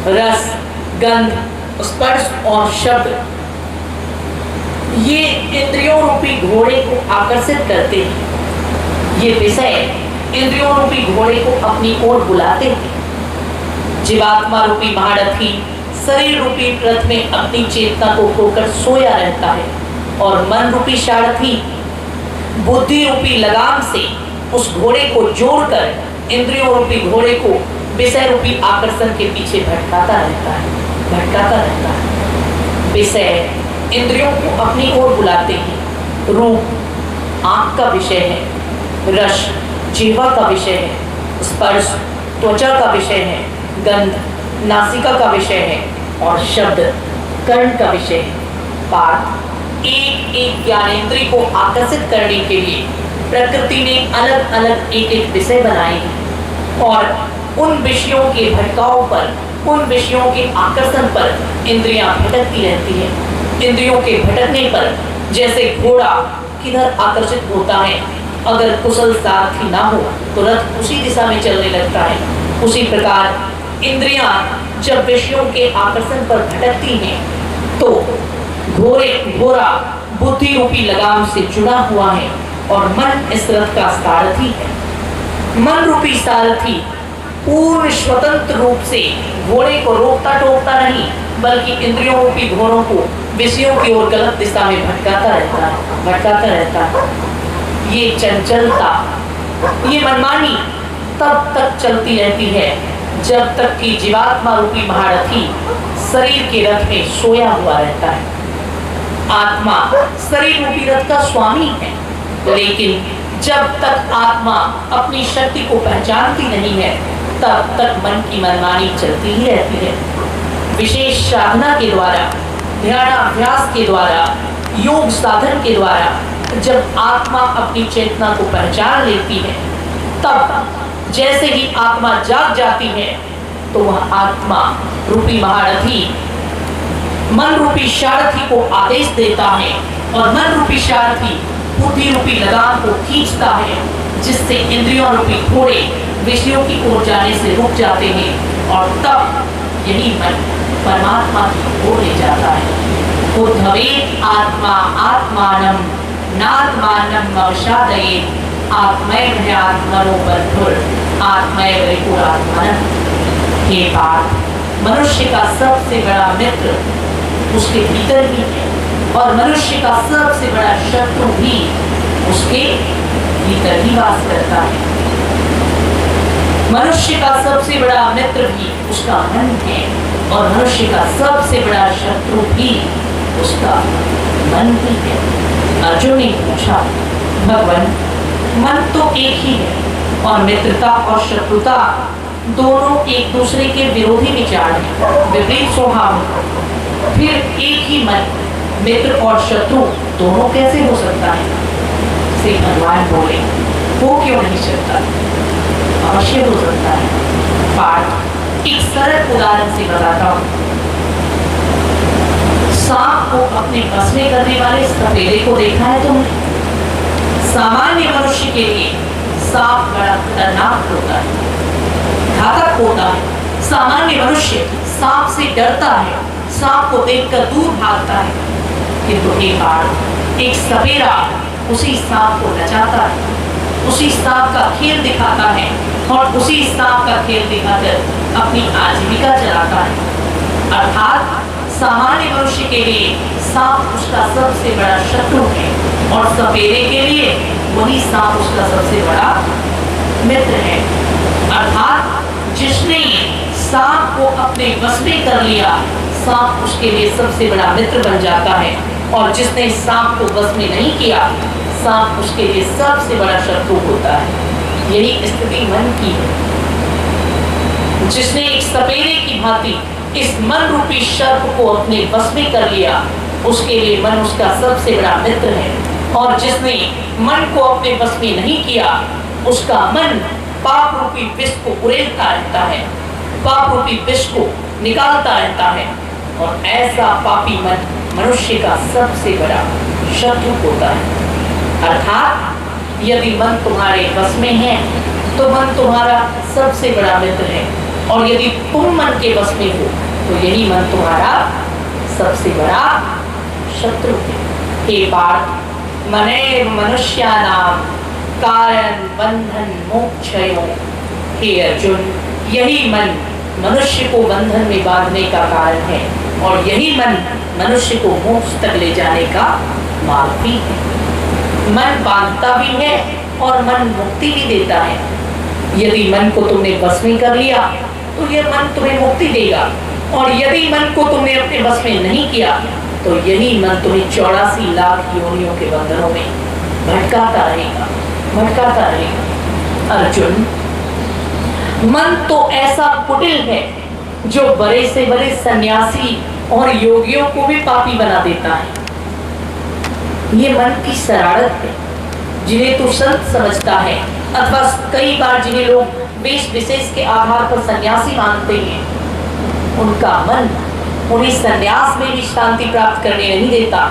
रस, गंध, स्पर्श और शब्द, ये इंद्रियों रूपी घोड़े को आकर्षित करते हैं। ये विषय इंद्रियों रूपी घोड़े को अपनी ओर बुलाते हैं। जीवात्मा रूपी महारथी शरीर रूपी रथ में अपनी चेतना को खोकर सोया रहता है और मन रूपी सारथी बुद्धि रूपी लगाम से उस घोड़े को जोड़कर इंद्रियों रूपी घोड़े को विषय रूपी आकर्षण के पीछे भटकाता रहता है। विषय इंद्रियों को अपनी ओर बुलाते हैं। रूप आंख का विषय है, रस जिह्वा का विषय है, स्पर्श त्वचा का विषय है, गंध नासिका का विषय है और शब्द कर्ण का विषय है। पार्थ एक एक ज्ञानेंद्रिय को आकर्षित करने के लिए प्रकृति ने अलग अलग एक एक विषय बनाए हैं और उन विषयों के भटकाव पर, उन विषयों के आकर्षण पर इंद्रियां भटकती रहती हैं। इंद्रियों के भटकने पर जैसे घोड़ा किधर आकर्षित होता है, अगर कुशल सारथी ना हो तो रथ उसी दिशा में चलने लगता है। उसी प्रकार इंद्रियां जब विषयों के आकर्षण पर भटकती हैं तो घोड़ा बुद्धि रूपी लगाम से जुड़ा हुआ है और मन इस रथ का सारथी है। मन रूपी सारथी पूर्ण स्वतंत्र रूप से घोड़े को रोकता टोकता नहीं, बल्कि इंद्रियों रूपी घोड़ों को विषयों की ओर गलत दिशा में भटकाता रहता है। ये चंचलता, ये मनमानी तब तक चलती रहती है जब तक कि जीवात्मा रूपी महारथी शरीर के रथ में सोया हुआ रहता है। आत्मा शरीर रूपी रथ का स्वामी है, लेकिन जब तक आत्मा अपनी शक्ति को पहचानती नहीं है तब तक मन की मनमानी चलती ही रहती है। विशेष साधना के द्वारा, ध्यानाभ्यास के द्वारा, योग साधन के द्वारा जब आत्मा अपनी चेतना को पहचान लेती है, तब जैसे ही आत्मा जाग जाती है तो वह आत्मा रूपी महारथी मन रूपी सारथी को आदेश देता है और मन रूपी सारथी बुद्धि रूपी लगाम को खींचता है, जिससे इंद्रियों रूपी घोड़े विषयों की ओर जाने से रुक जाते हैं और तब यही मन परमात्मा की ओर ले जाता है। उद्धवेत आत्मा आत्मानं नात्मानं अवसादयेत् आत्मैवात्मनो बद्धुर आत्मैव रिपुरात्मनः। हे पार्थ, मनुष्य का सबसे बड़ा मित्र उसके भीतर ही है और मनुष्य का सबसे बड़ा शत्रु भी उसके भीतर ही वास करता है। मनुष्य का सबसे बड़ा मित्र भी उसका मन है और मनुष्य का सबसे बड़ा शत्रु भी उसका मन ही है। अर्जुन ने पूछा, भगवान, मन तो एक ही है और मित्रता और शत्रुता दोनों एक दूसरे के विरोधी विचार हैं, विपरीत स्वभाव हैं। फिर एक ही मन मित्र और शत्रु दोनों कैसे हो सकता है? श्री भगवान बोले, वो क्यों नहीं सकता? अवश्य हो सकता है। पाठ एक सरल उदाहरण से बताता हूँ। सांप को अपने बस में करने वाले सपेरे को देखा है तुमने? सामान्य मनुष्य के लिए सांप बड़ा खतरनाक होता है, घातक होता है। सामान्य मनुष्य सांप से डरता है, सांप को देखकर दूर भागता है। किंतु एक सपेरा उसी सांप को नचाता है, उसी सांप का खेल दिखाता है और उसी सांप का खेल दिखाकर अपनी आजीविका चलाता है। अर्थात सामान्य मनुष्य के लिए सांप उसका सबसे बड़ा शत्रु है और सपेरे के लिए वही सांप उसका सबसे बड़ा मित्र है। अर्थात जिसने सांप को अपने वश में कर लिया, सांप उसके लिए सबसे बड़ा मित्र बन जाता है और जिसने सांप को वश में नहीं किया, सांप उसके लिए सबसे बड़ा शत्रु होता है। यही स्थिति मन की है। जिसने एक सपेरे की भांति इस मन रूपी सर्प को अपने वश में कर लिया, उसके लिए मन उसका सबसे बड़ा मित्र है और जिसने मन को अपने वश में नहीं किया, उसका मन पाप रूपी विष को उड़ेलता रहता है, पाप रूपी विष को निकालता रहता है और ऐसा पापी मन मनुष्य का सबसे बड़ा शत्रु होता है। अर्थात यदि मन तुम्हारे वश में है तो मन तुम्हारा सबसे बड़ा मित्र है और यदि तुम मन के वश में हो तो यही मन तुम्हारा सबसे बड़ा शत्रु है। हे पार्थ, मने मनुष्यानाम कारण बंधन मोक्षयो। हे अर्जुन, यही मन मनुष्य को बंधन में बांधने का कारण है और यही मन मनुष्य को मोक्ष तक ले जाने का मार्ग भी है। मन बांधता भी है और मन मुक्ति भी देता है। यदि मन को तुमने बस में कर लिया तो यह मन तुम्हें मुक्ति देगा, और यदि मन को तुमने अपने बस में नहीं किया तो यही मन तुम्हें 84 लाख योनियों के बंधनों में भटकाता रहेगा। अर्जुन, मन तो ऐसा कुटिल है जो बड़े से बड़े सन्यासी और योगियों को भी पापी बना देता है। ये मन की शरारत है, जिन्हें तू संत समझता है अथवा कई बार जिन्हें लोग वेश विशेष के आधार पर सन्यासी मानते हैं, उनका मन उन्हें सन्यास में भी शांति प्राप्त करने नहीं देता,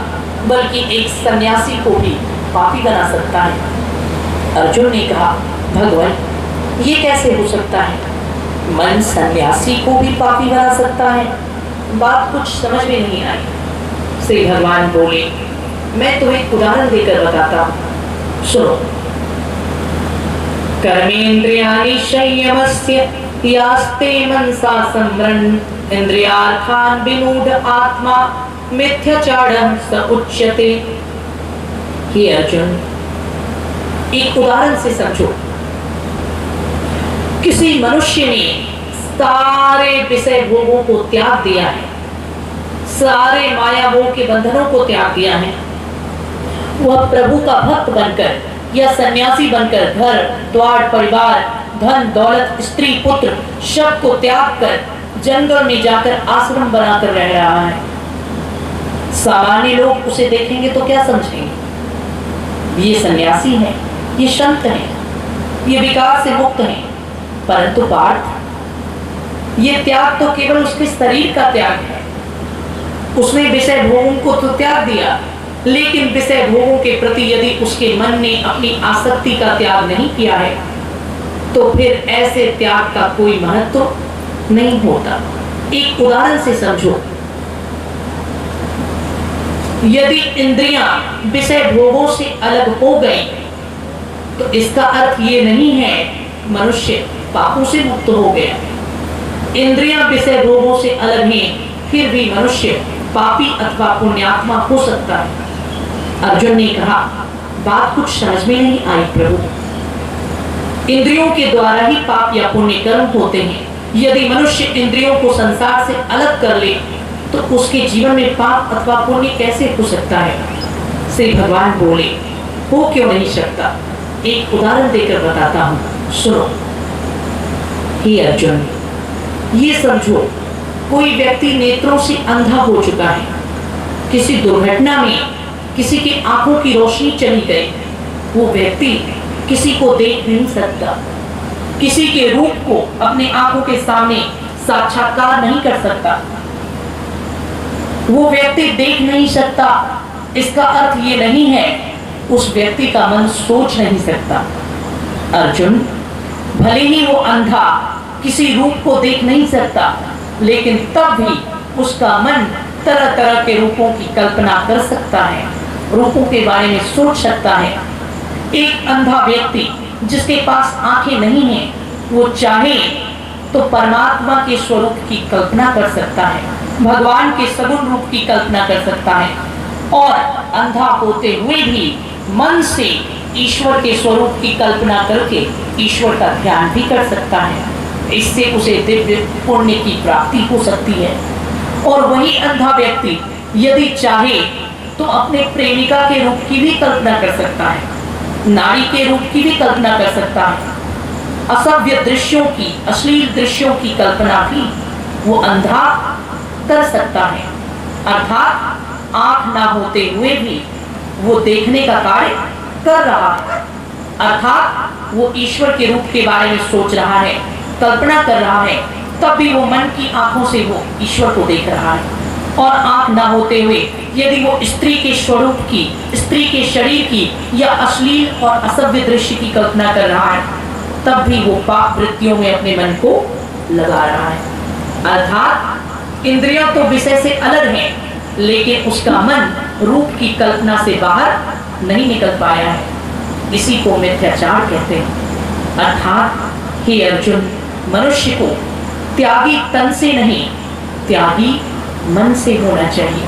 बल्कि एक सन्यासी को भी पापी बना सकता है। अर्जुन ने कहा, भगवान, ये कैसे हो सकता है? मन सन्यासी को भी पापी बना सकता है? बात कुछ समझ में नहीं आई। श्री भगवान बोले, मैं तुम्हें उदाहरण देकर बताता हूँ, सुनो। कर्मेंद्रियाणि संयमस्य यास्ते मनसा संवरन् इंद्रियार्थान् विमूढ़ आत्मा मिथ्याचारः स उच्यते। हे अर्जुन, एक उदाहरण से समझो। किसी मनुष्य ने सारे विषय भोगों को त्याग दिया है, सारे माया भोग के बंधनों को त्याग दिया है। वह प्रभु का भक्त बनकर या सन्यासी बनकर घर द्वार परिवार धन दौलत स्त्री पुत्र सब को त्याग कर जंगल में जाकर आश्रम बनाकर रह रहा है। सामान्य लोग उसे देखेंगे तो क्या समझेंगे? ये सन्यासी है, ये संत है, ये विकार से मुक्त है। परंतु पार्थ, ये त्याग तो केवल उसके शरीर का त्याग है। उसने विषय भोगों को तो त्याग दिया, लेकिन विषय भोगों के प्रति यदि उसके मन ने अपनी आसक्ति का त्याग नहीं किया है तो फिर ऐसे त्याग का कोई महत्व नहीं होता। एक उदाहरण से समझो। यदि इंद्रियां विषय भोगों से अलग हो गई तो इसका अर्थ ये नहीं है मनुष्य पापों से मुक्त हो गया। इंद्रियां विषय भोगों से अलग हैं, फिर भी मनुष्य पापी अथवा पुण्यात्मा हो सकता है। अर्जुन ने कहा, बात कुछ समझ में नहीं आई प्रभु। इंद्रियों के द्वारा ही पाप या पुण्य कर्म होते हैं। यदि मनुष्य इंद्रियों को संसार से अलग कर ले तो उसके जीवन में पाप अथवा पुण्य कैसे हो सकता है? श्री भगवान बोले, हो क्यों नहीं सकता? एक उदाहरण देकर बताता हूं, सुनो। हे अर्जुन, ये समझो, कोई व्यक्ति नेत्रों से अंधा हो चुका है। किसी दुर्घटना में किसी की आंखों की रोशनी चली गई। वो व्यक्ति किसी को देख नहीं सकता, किसी के रूप को अपने आंखों के सामने साक्षात्कार नहीं कर सकता। वो व्यक्ति देख नहीं सकता, इसका अर्थ ये नहीं है उस व्यक्ति का मन सोच नहीं सकता। अर्जुन, भले ही वो अंधा किसी रूप को देख नहीं सकता, लेकिन तब भी उसका मन तरह तरह के रूपों की कल्पना कर सकता है, रूपों के बारे में सोच सकता है। एक अंधा व्यक्ति जिसके पास आंखें नहीं हैं, वो चाहे तो परमात्मा के स्वरूप की कल्पना कर सकता है, भगवान के सगुण रूप की कल्पना कर सकता है, और अंधा होते हुए भी मन से ईश्वर के स्वरूप की कल्पना करके ईश्वर का ध्यान भी कर सकता है। इससे उसे दिव्य पुण्य की प्राप्ति हो सकती है। और वही अंधा व्यक्ति यदि चाहे तो अपने प्रेमिका के रूप की भी कल्पना कर सकता है, नारी के रूप की भी कल्पना कर सकता है, असभ्य दृश्यों की, अश्लील दृश्यों की कल्पना भी वो अंधा कर सकता है। अर्थात आंख ना होते हुए भी वो देखने का कार्य कर रहा है, अर्थात वो ईश्वर के रूप के बारे में सोच रहा है, कल्पना कर रहा है, तब भी वो मन की आंखों से वो ईश्वर को देख रहा है। और आंख ना होते हुए यदि वो स्त्री के स्वरूप की, स्त्री के शरीर की या अश्लील और असभ्य दृश्य की कल्पना कर रहा है, तब भी वो पाप वृत्तियों में अपने मन को लगा रहा है। अर्थात इंद्रियां तो विषय से अलग हैं, लेकिन उसका मन रूप की कल्पना से बाहर नहीं निकल पाया है। इसी को मिथ्याचार कहते हैं। अर्थात हे अर्जुन, मनुष्य को त्यागी तन से नहीं, त्यागी मन से होना चाहिए।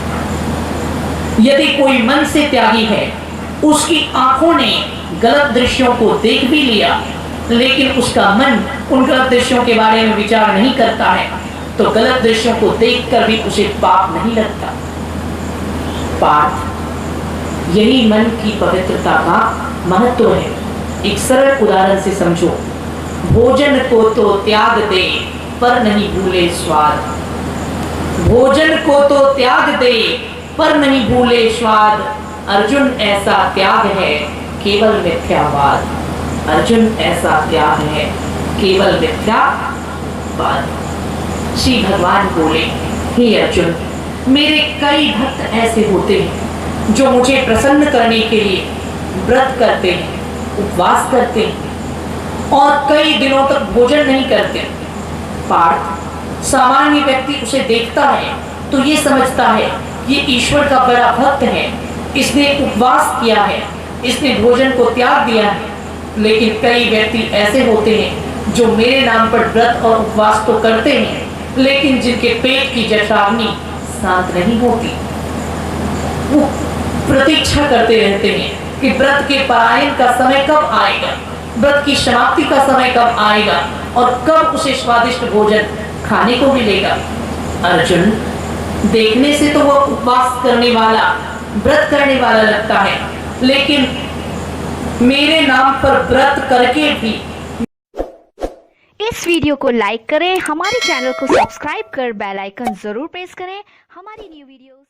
यदि कोई मन से त्यागी है, उसकी आंखों ने गलत दृश्यों को देख भी लिया, लेकिन उसका मन उन गलत दृश्यों के बारे में विचार नहीं करता है, तो गलत दृश्यों को देखकर भी उसे पाप नहीं लगता। पाठ, यही मन की पवित्रता का महत्व है। एक सरल उदाहरण से समझो। भोजन को तो त्याग दे, पर नहीं भूले स्वाद। भोजन को तो त्याग दे, पर नहीं भूले स्वाद। अर्जुन, ऐसा त्याग है केवल मिथ्यावाद। अर्जुन, ऐसा त्याग है केवल मिथ्यावाद। श्री भगवान बोले, हे अर्जुन, मेरे कई भक्त ऐसे होते हैं जो मुझे प्रसन्न करने के लिए व्रत करते हैं, उपवास करते हैं और कई दिनों तक भोजन नहीं करते। पार्थ, सामान्य व्यक्ति उसे देखता है तो ये समझता है ये ईश्वर का बड़ा भक्त है, इसने उपवास किया है, इसने भोजन को त्याग दिया है। लेकिन कई व्यक्ति ऐसे होते हैं जो मेरे नाम पर व्रत और उपवास तो करते हैं, लेकिन जिनके पेट की जठराग्नि शांत नहीं होती। वो प्रतीक्षा करते रहते हैं कि व्रत के परायण का समय कब आएगा, व्रत की समाप्ति का समय कब आएगा और कब उसे स्वादिष्ट भोजन खाने को मिलेगा। अर्जुन, देखने से तो वह उपवास करने वाला, व्रत करने वाला लगता है, लेकिन मेरे नाम पर व्रत करके भी। इस वीडियो को लाइक करें, हमारे चैनल को सब्सक्राइब कर बेल आइकन जरूर प्रेस करें हमारी न्यू वीडियोस